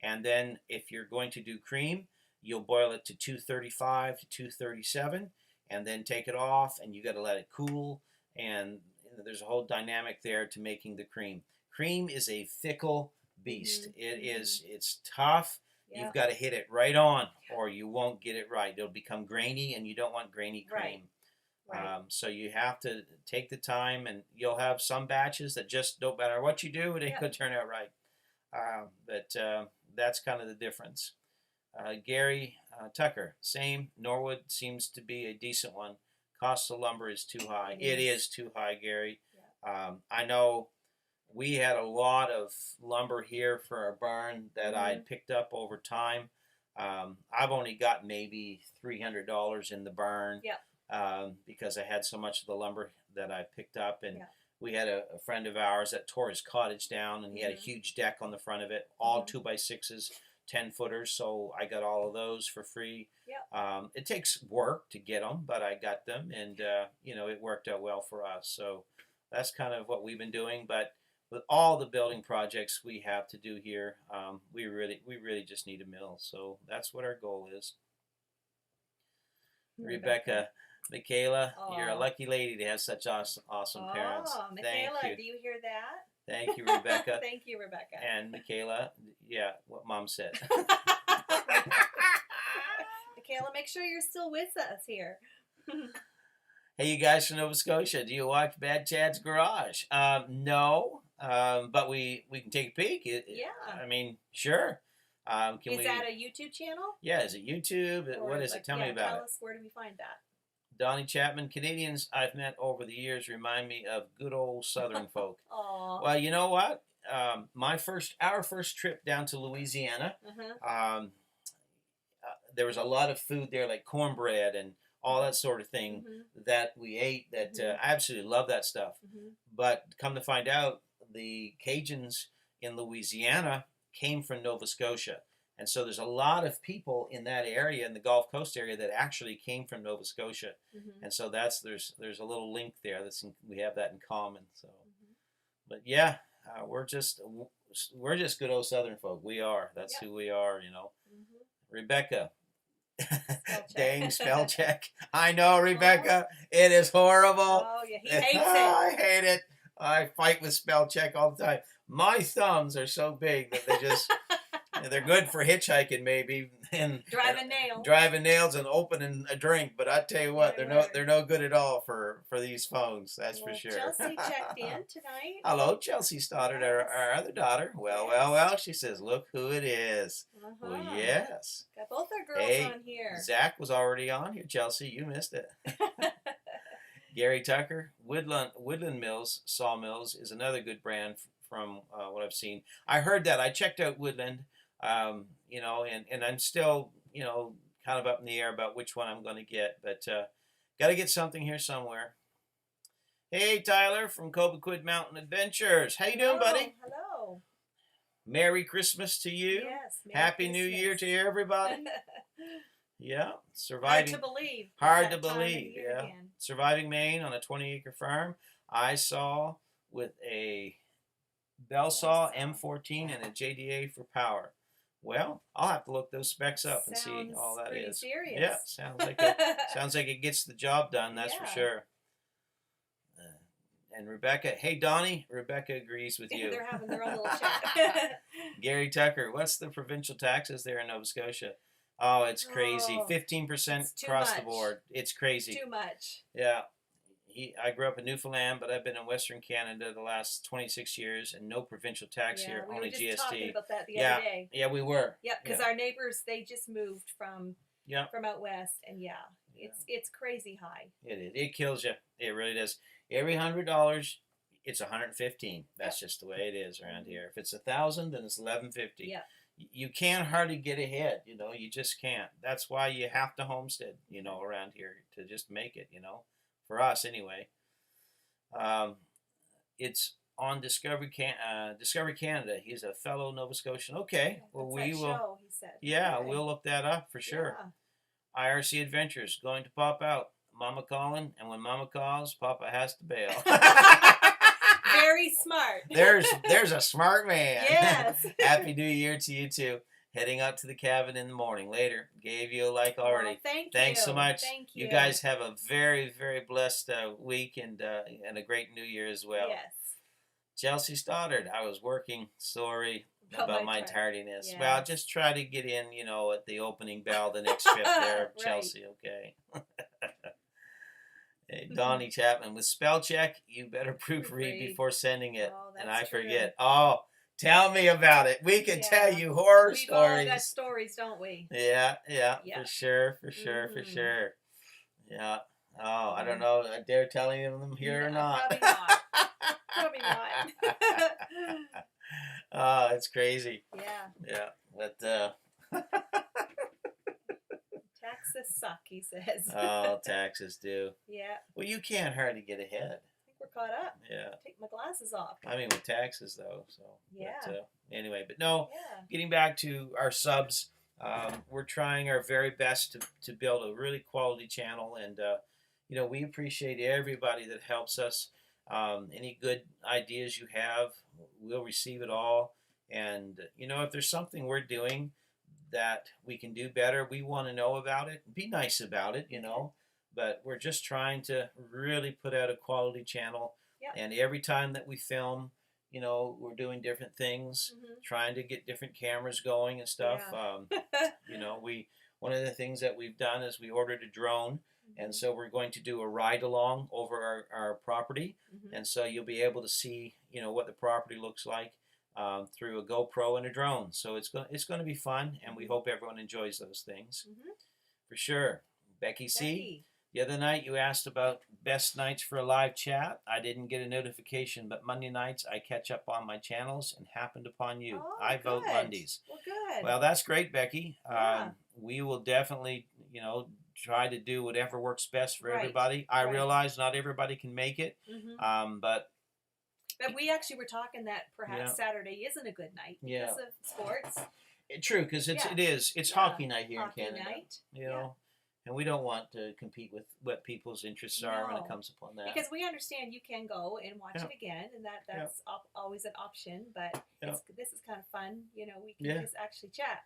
And then if you're going to do cream, you'll boil it to 235 to 237, and then take it off, and you got to let it cool. And there's a whole dynamic there to making the cream. Cream is a fickle beast. It's tough. You've got to hit it right on, or you won't get it right. It'll become grainy, and you don't want grainy cream. Right. So you have to take the time, and you'll have some batches that just don't matter what you do, it ain't going to turn out right. But that's kind of the difference. Gary Tucker, same. Norwood seems to be a decent one. Cost of lumber is too high. It is too high, Gary. Yeah. I know we had a lot of lumber here for our barn that I'd picked up over time. I've only got maybe $300 in the barn because I had so much of the lumber that I picked up. And we had a friend of ours that tore his cottage down, and he had a huge deck on the front of it, all 2x6s. 10-footers, so I got all of those for free. Yep. It takes work to get them, but I got them, and it worked out well for us. So that's kind of what we've been doing. But with all the building projects we have to do here, we really just need a mill. So that's what our goal is. Rebecca, Michaela, you're a lucky lady to have such awesome parents. Michaela, thank you. Do you hear that? Thank you, Rebecca. Thank you, Rebecca. And Michaela, what Mom said. Michaela, make sure you're still with us here. Hey, you guys from Nova Scotia, do you watch Bad Chad's Garage? No, but we can take a peek. I mean, sure. Can Is that a YouTube channel? Yeah, is it YouTube? Or What is like, it? Tell me about tell it. us, where do we find that? Donnie Chapman, Canadians I've met over the years remind me of good old Southern folk. Aw. Well, you know what? Our first trip down to Louisiana, um, there was a lot of food there, like cornbread and all that sort of thing that we ate. That I absolutely love that stuff. But come to find out, the Cajuns in Louisiana came from Nova Scotia. And so there's a lot of people in that area, in the Gulf Coast area, that actually came from Nova Scotia. And so there's a little link there. We have that in common. So, but yeah, we're just good old Southern folk. We are. That's who we are. You know, Rebecca. Dang spell check. I know, Rebecca. It is horrible. Oh yeah, he hates it. I hate it. I fight with spell check all the time. My thumbs are so big that they're good for hitchhiking maybe and driving nails and opening a drink. But I tell you what, they're no good at all for these phones. That's for sure. Chelsea checked in tonight. Hello, Chelsea Stoddard, our other daughter. Well. She says, look who it is. Well, yes. Got both our girls on here. Zach was already on here. Chelsea, you missed it. Gary Tucker, Woodland Mills Sawmills is another good brand from what I've seen. I heard that. I checked out Woodland. You know, and I'm still, you know, kind of up in the air about which one I'm going to get, but got to get something here somewhere. Hey, Tyler from Cobequid Mountain Adventures. How you doing, buddy? Hello. Merry Christmas to you. Yes. Happy New Year to everybody. Yeah, surviving. Hard to believe. Yeah. Again. Surviving Maine on a 20-acre farm. I saw with a bell saw M14 and a JDA for power. Well, I'll have to look those specs up and see all that is. Serious. Yeah, sounds like it gets the job done. That's for sure. And Rebecca, hey Donnie, Rebecca agrees with you. They're having their own little chat. Gary Tucker, what's the provincial taxes there in Nova Scotia? Oh, it's crazy. 15% across the board. It's crazy. Too much. Yeah. I grew up in Newfoundland, but I've been in Western Canada the last 26 years, and no provincial tax here, only GST. We were just talking about that the other day. Yeah, we were. Yep, because our neighbors, they just moved from out west, and it's crazy high. It is. It kills you. It really does. Every $100, it's $115. That's just the way it is around here. If it's $1,000, then it's $11.50. Yeah. You can't hardly get ahead. You know, you just can't. That's why you have to homestead. You know, around here to just make it. You know. For us, anyway. It's on Discovery Canada. He's a fellow Nova Scotian. Okay, well we will. Show, he said. Yeah, we'll look that up for sure. Yeah. IRC Adventures going to pop out. Mama calling, and when Mama calls, Papa has to bail. Very smart. There's a smart man. Yes. Happy New Year to you too. Heading up to the cabin in the morning. Later. Gave you a like already. Thanks so much. Thank you. You guys have a very, very blessed week and a great New Year as well. Yes. Chelsea Stoddard. I was working. Sorry about my tardiness. Yes. Well, just try to get in, you know, at the opening bell the next trip there, Right. Chelsea. Okay. Hey, Donnie Chapman. With spell check, you better proofread before sending it. Oh, and I true. forget. Oh. Tell me about it. We can tell you horror stories. We've all got stories, don't we? Yeah, for sure. Yeah. Oh, I don't know. I dare telling them here or not. Probably not. Oh, it's crazy. Yeah. But taxes suck, he says. Oh, taxes do. Yeah. Well, you can't hardly get ahead. We're caught up. Yeah. Take my glasses off. I mean, with taxes though. So. Yeah. But, anyway, but no. Yeah. Getting back to our subs, we're trying our very best to build a really quality channel, and you know, we appreciate everybody that helps us. Any good ideas you have, we'll receive it all. And you know, if there's something we're doing that we can do better, we want to know about it. Be nice about it, you know. But we're just trying to really put out a quality channel. Yep. And every time that we film, you know, we're doing different things, trying to get different cameras going and stuff. Yeah. You know, one of the things that we've done is we ordered a drone. And so we're going to do a ride along over our property. And so you'll be able to see, you know, what the property looks like. through a GoPro and a drone. So it's going to be fun, and we hope everyone enjoys those things for sure. Becky C. Becky. The other night you asked about best nights for a live chat. I didn't get a notification, but Monday nights I catch up on my channels and happened upon you. Oh, I vote good. Mondays. Well, good. Well, that's great, Becky. Yeah. We will definitely, try to do whatever works best for Right. everybody. I Right. realize not everybody can make it, but we actually were talking that perhaps Saturday isn't a good night because of sports. True, because it's Yeah. hockey night here Hockey in Canada. night. You know, and we don't want to compete with what people's interests are when it comes upon that. Because we understand you can go and watch Yeah. it again, and that's always an option. But this is kind of fun. You know, we can just actually chat.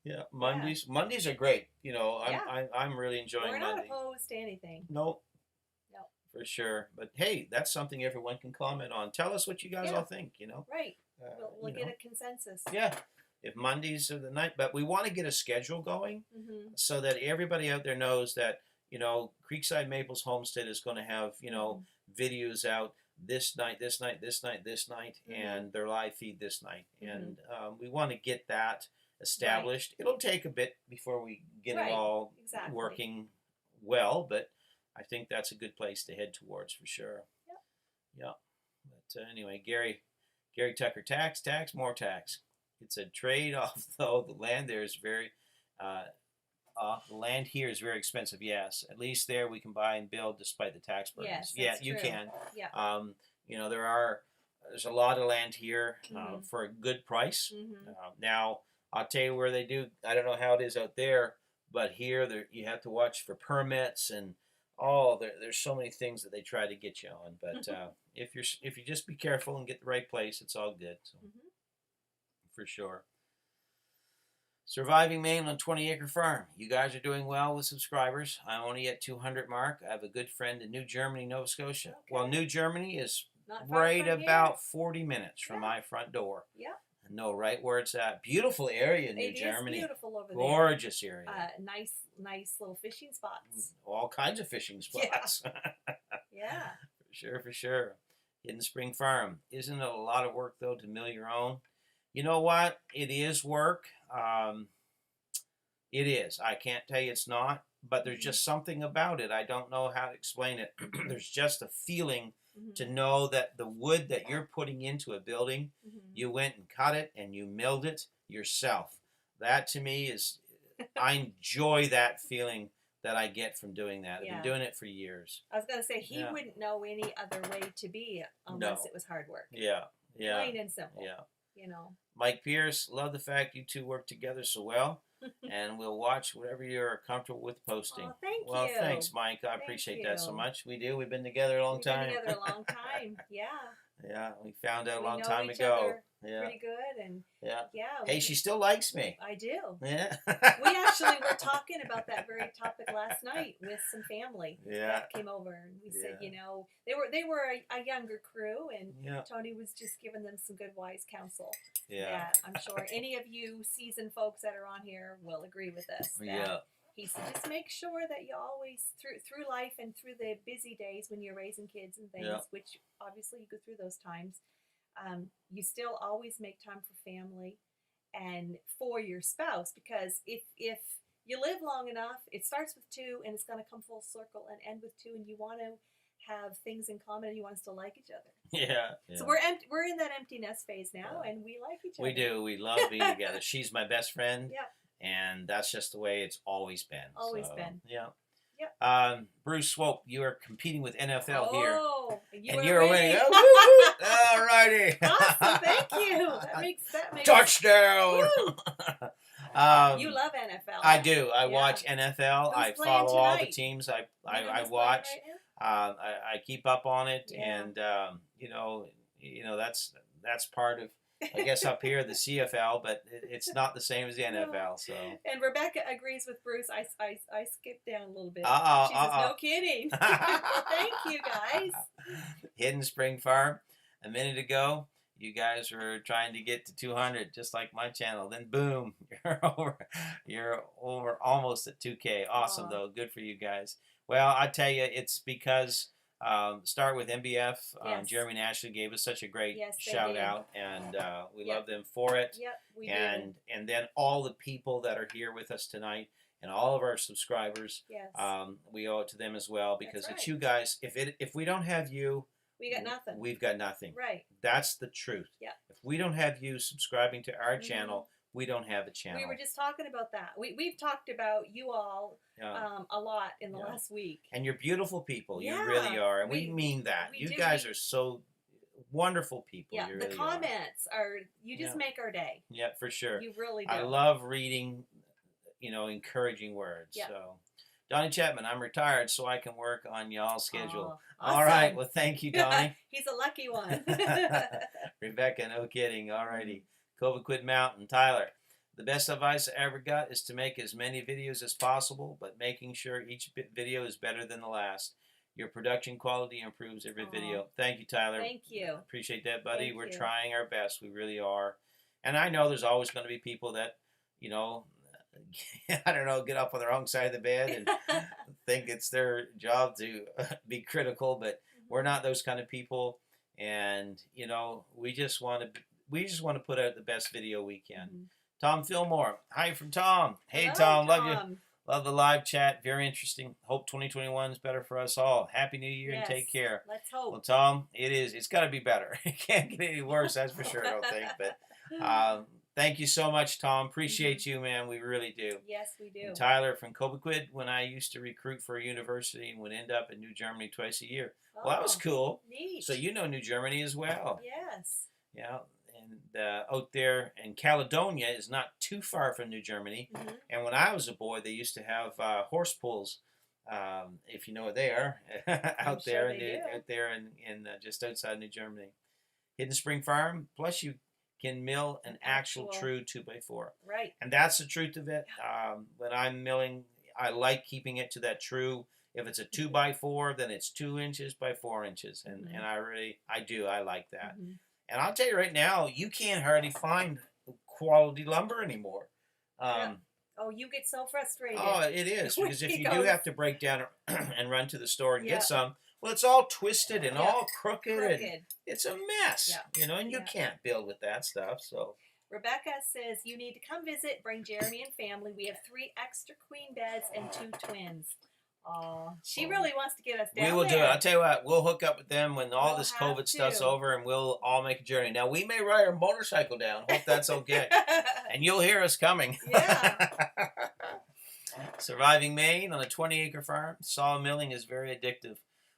Yeah, Mondays are great. You know, I'm really enjoying We're not Monday. opposed to anything. Nope. No. For sure. But hey, that's something everyone can comment on. Tell us what you guys all think, you know. Right. We'll get a consensus. Yeah. If Mondays are the night, but we want to get a schedule going so that everybody out there knows that, Creekside Maples Homestead is going to have, videos out this night, and their live feed this night. And we want to get that established. Right. It'll take a bit before we get it all working well, but I think that's a good place to head towards for sure. Yep. Yeah. But anyway, Gary Tucker, tax, more tax. It's a trade-off, though. The land there is very, the land here is very expensive. Yes, at least there we can buy and build despite the tax burdens. Yes, you can. Yeah. There's a lot of land here for a good price. Now I'll tell you where they do. I don't know how it is out there, but here you have to watch for permits and there's so many things that they try to get you on. But if you just be careful and get the right place, it's all good. So. For sure. Surviving Maine on 20-acre farm. You guys are doing well with subscribers. I'm only at 200 mark. I have a good friend in New Germany, Nova Scotia. Okay. Well, New Germany is right about 40 minutes from my front door. Yeah. I know right where it's at. Beautiful area in New Germany. It is beautiful over there. Gorgeous area. Nice little fishing spots. All kinds of fishing spots. Yeah. For sure. Hidden Spring Farm. Isn't it a lot of work, though, to mill your own? You know what? It is work. It is. I can't tell you it's not, but there's just something about it. I don't know how to explain it. There's just a feeling to know that the wood that you're putting into a building, you went and cut it and you milled it yourself. That to me is, I enjoy that feeling that I get from doing that. I've been doing it for years. I was going to say, he wouldn't know any other way to be unless it was hard work. Yeah. Plain and simple. Yeah. You know. Mike Pierce, love the fact you two work together so well, and we'll watch whatever you're comfortable with posting. Oh, thank you. Well, thanks, Mike. I appreciate that so much. We do. We've been together a long time. We've been together a long time. Yeah. Yeah, we found out a long time ago. Pretty good, and Hey, she still likes me. I do. Yeah. We actually were talking about that very topic last night with some family that came over, and we said, they were a younger crew, and Tony was just giving them some good wise counsel. Yeah, I'm sure any of you seasoned folks that are on here will agree with us. He said, just make sure that you always, through life and through the busy days when you're raising kids and things, which obviously you go through those times, you still always make time for family and for your spouse, because if you live long enough, it starts with two and it's going to come full circle and end with two, and you want to have things in common and you want us to like each other. Yeah. So we're in that empty nest phase now, and we like each other. We do. We love being together. She's my best friend. Yeah. And that's just the way it's always been. Always been. Yeah. Yep. Bruce Swope, you are competing with NFL here. Oh, and you're winning. Oh, all righty. Awesome, thank you. That makes touchdown. You love NFL. I do. I watch NFL. I follow all the teams. I watch. Right, I keep up on it, and that's part of, I guess, up here the CFL, but it's not the same as the NFL. So. And Rebecca agrees with Bruce. I skipped down a little bit. She says, no kidding. Well, thank you guys. Hidden Spring Farm. A minute ago, you guys were trying to get to 200, just like my channel. Then boom, you're over almost at 2K. Awesome though. Good for you guys. Well, I tell you, it's because start with MBF. Yes. Jeremy and Ashley gave us such a great Yes, they shout did. out, and we Yep. love them for it. Yep, we and then all the people that are here with us tonight, and all of our subscribers, Yes. we owe it to them as well, because That's it's right. you guys. If we don't have you, We got nothing. we've got nothing. Right. That's the truth. Yeah. If we don't have you subscribing to our channel, we don't have a channel. We were just talking about that. We've talked about you all a lot in the last week. And you're beautiful people. Yeah, You really are. And we mean that. we You do. guys are so wonderful people. Yeah, You the really comments are, you just Yeah. make our day. Yeah, for sure. You really do. I love reading, encouraging words. Yeah. So, Donnie Chapman, I'm retired so I can work on y'all's schedule. Oh, All right. awesome. Well, thank you, Donnie. He's a lucky one. Rebecca, no kidding. Alrighty. Cobequid Mountain, Tyler. The best advice I ever got is to make as many videos as possible, but making sure each video is better than the last. Your production quality improves every video. Thank you, Tyler. Thank you. Appreciate that, buddy. Thank We're you. trying our best. We really are. And I know there's always going to be people that, I don't know, get up on the wrong side of the bed and think it's their job to be critical, but we're not those kind of people. And, we just want to put out the best video we can. Mhm. Tom Fillmore. Hi from Tom. Hey, Hello, Tom. Love you. Tom. Love the live chat. Very interesting. Hope 2021 is better for us all. Happy New Year and take Yes. care. Let's hope. Well, Tom, it is. It's got to be better. It can't get any worse, that's for sure, I don't think. But thank you so much, Tom. Appreciate you, man. We really do. Yes, we do. And Tyler from Cobequid, when I used to recruit for a university and would end up in New Germany twice a year. Well, that was Oh, cool. Neat. So you know New Germany as well. Yes. Yeah. And out there in Caledonia is not too far from New Germany. Mhm. And when I was a boy, they used to have horse pulls, if you know where they are, out there, in just outside New Germany. Hidden Spring Farm. Plus, you can mill an actual true 2x4. Right. And that's the truth of it. When I'm milling, I like keeping it to that true. If it's a 2x4, then it's 2 inches by 4 inches, and I like that. Mhm. And I'll tell you right now, you can't hardly find quality lumber anymore. Oh, you get so frustrated. Oh, it is, because if you do have to break down and run to the store and Yeah. get some, well, it's all twisted and Yeah. all crooked, and Crooked. it's a mess. Yeah. And you Yeah. can't build with that stuff. So Rebecca says, you need to come visit, bring Jeremy and family. We have 3 extra queen beds and 2 twins. Oh, she really wants to get us down we will there. do it. I'll tell you what, we'll hook up with them when all We'll this have COVID stuff's to. over, and we'll all make a journey. Now, we may ride our motorcycle down. Hope that's okay. And you'll hear us coming. Yeah. Surviving Maine on a 20-acre farm. Sawmilling is very addictive.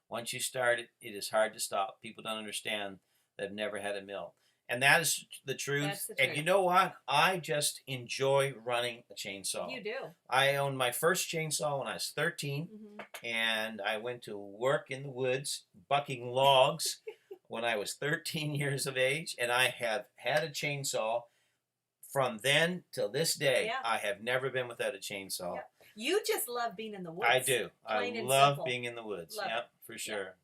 Once you start it, it is hard to stop. People don't understand. They've never had a mill. And that is the truth. That's the And truth. you know what? I just enjoy running a chainsaw. You do. I owned my first chainsaw when I was 13, Mhm. and I went to work in the woods bucking logs when I was 13 years of age, and I have had a chainsaw from then till this day. Yeah. I have never been without a chainsaw. Yeah. You just love being in the woods. I do. I Plain and love simple. being in the woods. Love Yep, for sure.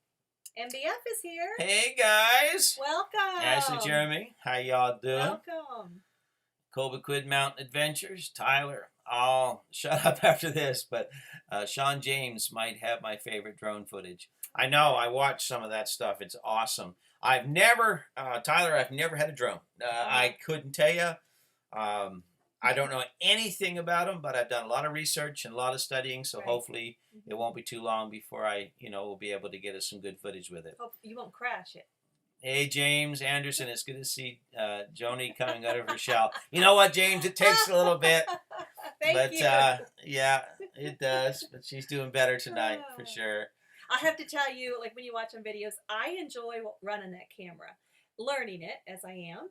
MBF is here. Hey guys, Welcome. Ashley, Jeremy, how y'all doing? Welcome. Cobequid Mountain Adventures, Tyler. I'll shut up after this, but Sean James might have my favorite drone footage. I know, I watched some of that stuff. It's awesome. I've never, Tyler, I've never had a drone. I couldn't tell you. I don't know anything about them, but I've done a lot of research and a lot of studying, so Right. hopefully it won't be too long before I, will be able to get us some good footage with it. Hope you won't crash it. Hey, James Anderson, it's good to see Joni coming out of her shell. You know what, James? It takes a little bit, Thank you. yeah, it does. But she's doing better tonight, for sure. I have to tell you, like when you watch on videos, I enjoy running that camera, learning it as I am.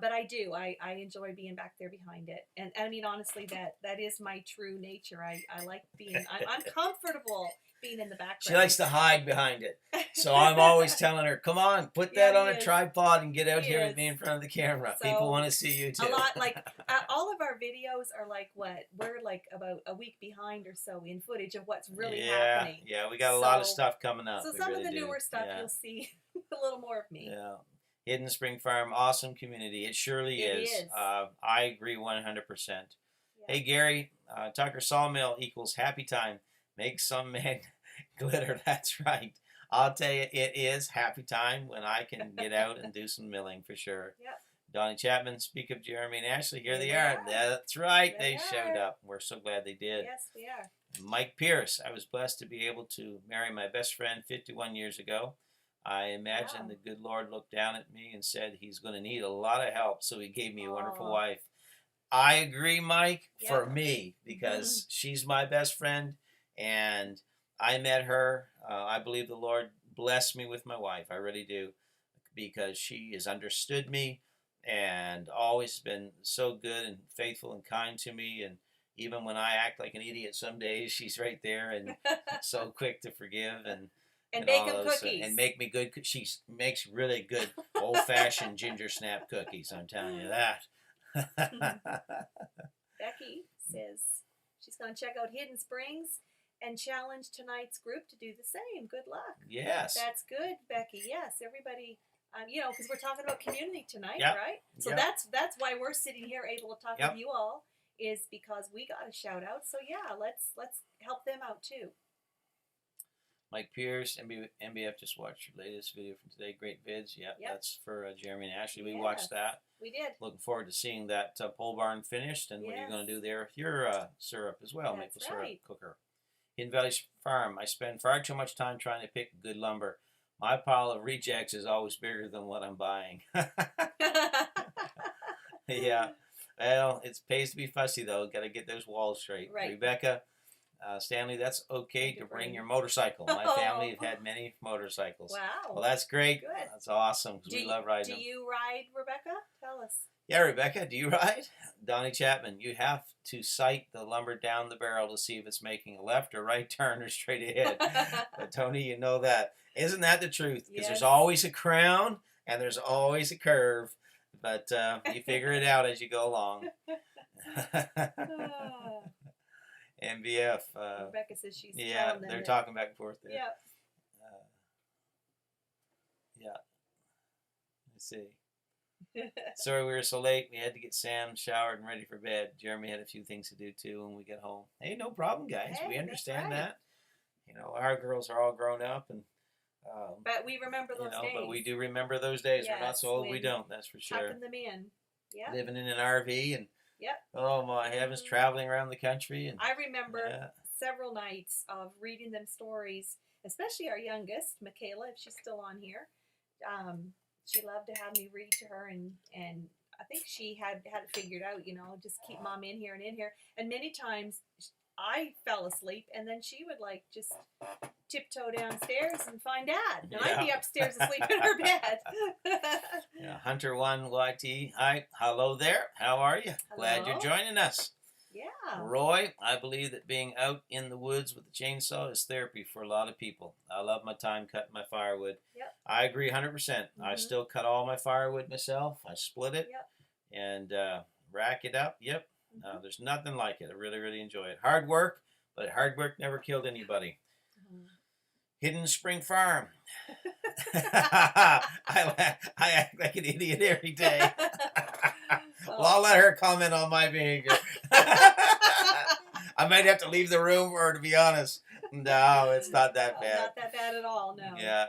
But I do. I enjoy being back there behind it. And I mean, honestly, that is my true nature. I like being, I'm comfortable being in the background. She likes to hide behind it. So I'm always telling her, come on, put that on a tripod and get out here with me in front of the camera. So, People want to see you too. A lot, like, all of our videos are like what? We're like about a week behind or so in footage of what's really happening. Yeah, we got a lot of stuff coming up. So We some really of the do. newer stuff, Yeah. you'll see a little more of me. Yeah. Hidden Spring Farm, awesome community. It surely It is. is. I agree 100%. Yeah. Hey, Gary, Tucker Sawmill equals happy time. Make some man glitter. That's right. I'll tell you, it is happy time when I can get out and do some milling for sure. Yep. Donnie Chapman, speak of Jeremy and Ashley, here There they they are. are. That's right, They they showed are. up. We're so glad they did. Yes, we are. Mike Pierce, I was blessed to be able to marry my best friend 51 years ago. I imagine Wow. the good Lord looked down at me and said he's going to need a lot of help, so he gave me a wonderful Aw. wife. I agree, Mike, for Yep. me, because she's my best friend, and I met her. I believe the Lord blessed me with my wife. I really do, because she has understood me and always been so good and faithful and kind to me. And even when I act like an idiot some days, she's right there and so quick to forgive And all bacon those, cookies. and make me good. She makes really good old-fashioned ginger snap cookies. I'm telling you that. Becky says she's going to check out Hidden Springs and challenge tonight's group to do the same. Good luck. Yes. That's good, Becky. Yes, everybody. Because we're talking about community tonight, Yep. right? So Yep. that's why we're sitting here able to talk Yep. with you all, is because we got a shout out. So yeah, let's help them out too. Mike Pierce, MBF just watched your latest video from today. Great vids. Yep. That's for Jeremy and Ashley. We watched that. We did. Looking forward to seeing that pole barn finished and what you're going to do there with your syrup as well, That's maple syrup right. cooker. Hidden Valley Farm. I spend far too much time trying to pick good lumber. My pile of rejects is always bigger than what I'm buying. Yeah. Well, it pays to be fussy, though. Got to get those walls straight. Right. Rebecca, Stanley, that's okay to bring your motorcycle. My family have had many motorcycles. Wow. Well, that's great. Good. That's awesome because we love riding them. Do you ride, Rebecca? Tell us. Yeah, Rebecca, do you ride? Donnie Chapman, you have to sight the lumber down the barrel to see if it's making a left or right turn or straight ahead. But Tony, you know that. Isn't that the truth? Because there's always a crown and there's always a curve. But you figure it out as you go along. MVF. Rebecca says she's yeah, they're talking back and forth there. Yeah. Yeah. Let's see. Sorry we were so late. We had to get Sam showered and ready for bed. Jeremy had a few things to do too when we get home. Hey, no problem, guys. Hey, we understand right. that. Our girls are all grown up, and but we remember those days. But we do remember those days. Yes, we're not so old we don't. That's for sure. Tucking them in. Yeah. Living in an RV and yep. Oh my heavens, traveling around the country and I remember several nights of reading them stories, especially our youngest, Michaela, if she's still on here. She loved to have me read to her, and I think she had it figured out, just keep mom in here and in here. And many times I fell asleep, and then she would just tiptoe downstairs and find Dad, and I'd be upstairs asleep in her bed. Hunter 1YT. Hi, hello there. How are you? Hello. Glad you're joining us. Yeah. Roy, I believe that being out in the woods with the chainsaw is therapy for a lot of people. I love my time cutting my firewood. Yep. I agree 100%. I still cut all my firewood myself. I split it and rack it up. Yep. There's nothing like it. I really, really enjoy it. Hard work, but hard work never killed anybody. Hidden Spring Farm. I act like an idiot every day. Well, I'll let her comment on my behavior. I might have to leave the room for her, to be honest. No, it's not that bad. Not that bad at all, no. Yeah.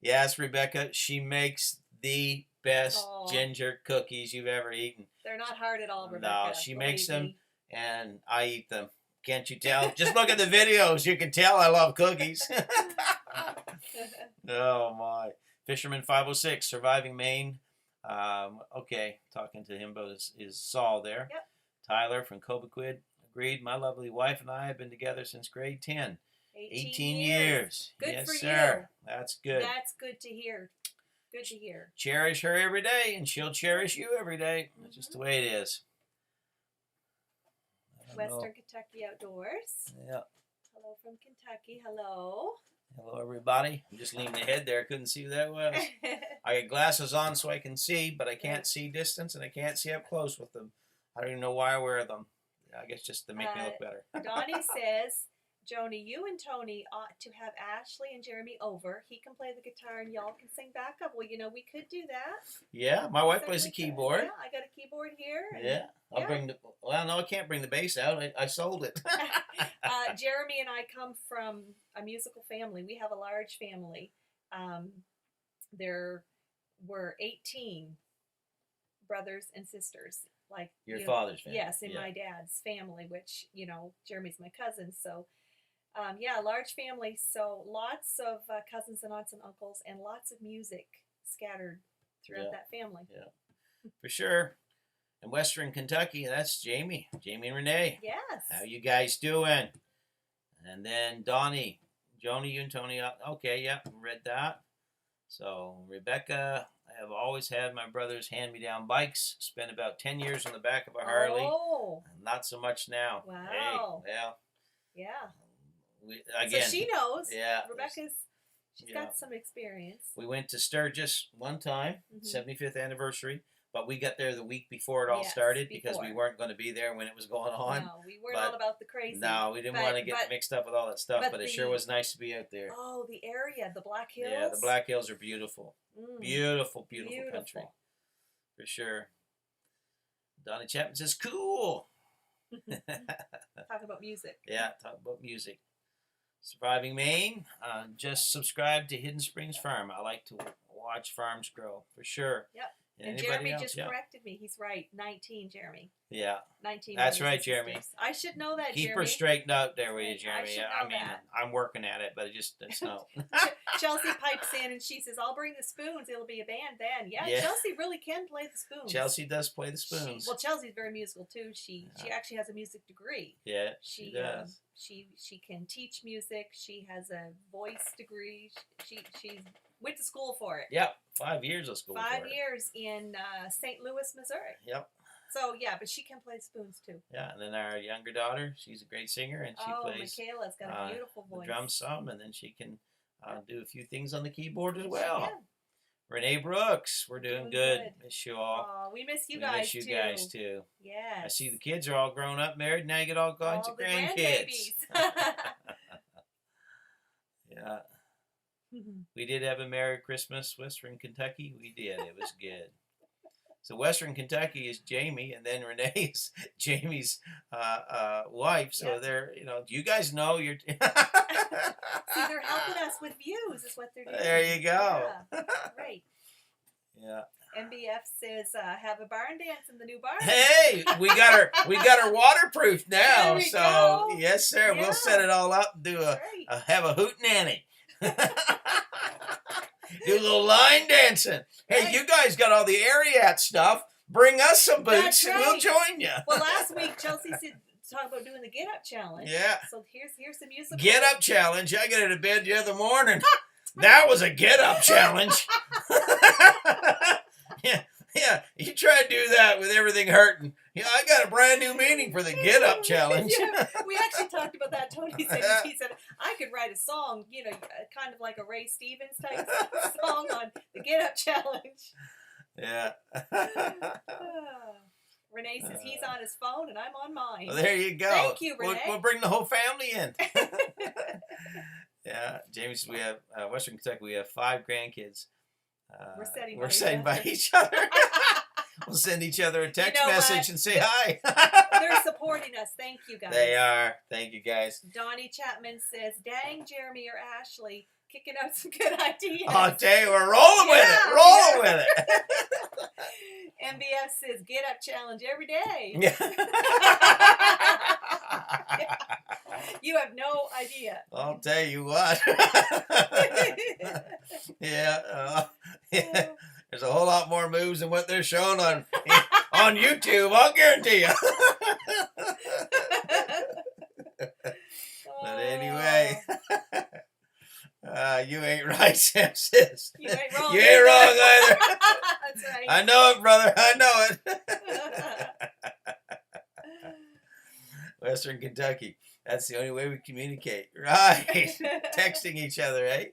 Yes, Rebecca, she makes the best ginger cookies you've ever eaten. They're not hard at all, Rebecca. No, she makes them, and I eat them. Can't you tell? Just look at the videos. You can tell I love cookies. Oh, my. Fisherman 506, surviving Maine. Okay, talking to him about his saw there. Yep. Tyler from Cobequid agreed. My lovely wife and I have been together since grade 10. 18 years. Good yes, for sir. you. That's good. That's good to hear. Good to hear. Cherish her every day, and she'll cherish you every day. That's just the way it is. Western Kentucky Outdoors. Yeah. Hello from Kentucky. Hello. Hello, everybody. I'm just leaning ahead there. I couldn't see who that was. I got glasses on so I can see, but I can't see distance, and I can't see up close with them. I don't even know why I wear them. I guess just to make me look better. Donnie says, Joni, you and Tony ought to have Ashley and Jeremy over. He can play the guitar and y'all can sing backup. Well, we could do that. Yeah, my wife plays the keyboard. Yeah, I got a keyboard here. Yeah, I'll bring the. Well, no, I can't bring the bass out. I sold it. Jeremy and I come from a musical family. We have a large family. there were 18 brothers and sisters. Like Your father's family. Yes, in my dad's family, which, Jeremy's my cousin. So, yeah, large family. So lots of cousins and aunts and uncles, and lots of music scattered throughout that family. Yeah, for sure. In Western Kentucky, that's Jamie and Renee. Yes. How you guys doing? And then Donnie, Joni, you and Tony. Okay, yeah, read that. So Rebecca, I have always had my brother's hand-me-down bikes. Spent about 10 years on the back of a Harley. Oh. Not so much now. Wow. Hey, well. Yeah. Again. So she knows. Yeah. She's got some experience. We went to Sturgis one time, 75th anniversary. But we got there the week before it all started because we weren't going to be there when it was going on. No, we weren't all about the crazy. No, we didn't want to get mixed up with all that stuff, but it sure was nice to be out there. Oh, the area, the Black Hills. Yeah, the Black Hills are beautiful. Beautiful country. For sure. Donnie Chapman says, cool. Talking about music. Yeah, talk about music. Surviving Maine. Just subscribe to Hidden Springs Farm. I like to watch farms grow, for sure. Yep. And Anybody Jeremy else? just corrected me. He's right. 19, Jeremy. Yeah. 19. That's right, Jeremy. I should know that, Keep Jeremy. her straightened out there with you, Jeremy. I mean, I'm working at it, but it's no. Chelsea pipes in and she says, I'll bring the spoons. It'll be a band then. Yeah, Chelsea really can play the spoons. Chelsea does play the spoons. Chelsea's very musical too. She actually has a music degree. Yeah, she does. She can teach music. She has a voice degree. She went to school for it. Yep, 5 years of school. 5 years in St. Louis, Missouri. Yep. So yeah, but she can play spoons too. Yeah, and then our younger daughter, she's a great singer, and she plays. Michaela's got a beautiful voice. The drums some, and then she can do a few things on the keyboard as well. Renee Brooks, we're doing good. Miss you all. Oh, we miss you guys too. Miss you guys too. Yes. I see the kids are all grown up, married. Now you get all kinds of grandkids. Yeah. We did have a Merry Christmas, Western Kentucky. We did. It was good. So Western Kentucky is Jamie, and then Renee is Jamie's wife. So they're, do you guys know you're... See, they're helping us with views is what they're doing. There you go. Yeah. Great. Yeah. MBF says, have a barn dance in the new barn. Hey, we got her waterproof now. So go. Yes, sir. Yeah. We'll set it all up and do have a hootenanny. Do a little line dancing. Hey, you guys got all the Ariat stuff. Bring us some boots and we'll join you. Well, last week Chelsea said talk about doing the Get Up Challenge. Yeah. So here's the music. Get Up Challenge. I got out of bed the other morning. That was a Get Up Challenge. Yeah. You try to do that with everything hurting. Yeah, I got a brand new meaning for the Get Up Challenge. Yeah, we actually talked about that. Tony said he said I could write a song, kind of like a Ray Stevens type song on the Get Up Challenge. Yeah. Renee says he's on his phone and I'm on mine. Well, there you go. Thank you, Renee. We'll bring the whole family in. Yeah, Jamie says we have Western Kentucky. We have 5 grandkids. We're setting by each other. We'll send each other a text message and say hi. They're supporting us. Thank you, guys. They are. Thank you, guys. Donnie Chapman says, dang, Jeremy or Ashley, kicking out some good ideas. I'll tell you, we're rolling with it. Rolling with it. MBF says, Get Up Challenge every day. Yeah. You have no idea. I'll tell you what. Yeah. There's a whole lot more moves than what they're showing on YouTube. I'll guarantee you. But anyway, you ain't right, Sam says. You ain't wrong. You ain't wrong either. That's right. I know it, brother. I know it. Western Kentucky. That's the only way we communicate. Right. Texting each other, eh?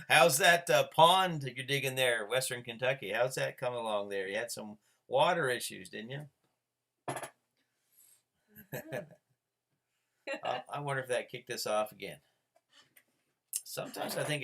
How's that pond that you're digging there, Western Kentucky? How's that coming along there? You had some water issues, didn't you? I wonder if that kicked us off again. Sometimes I think it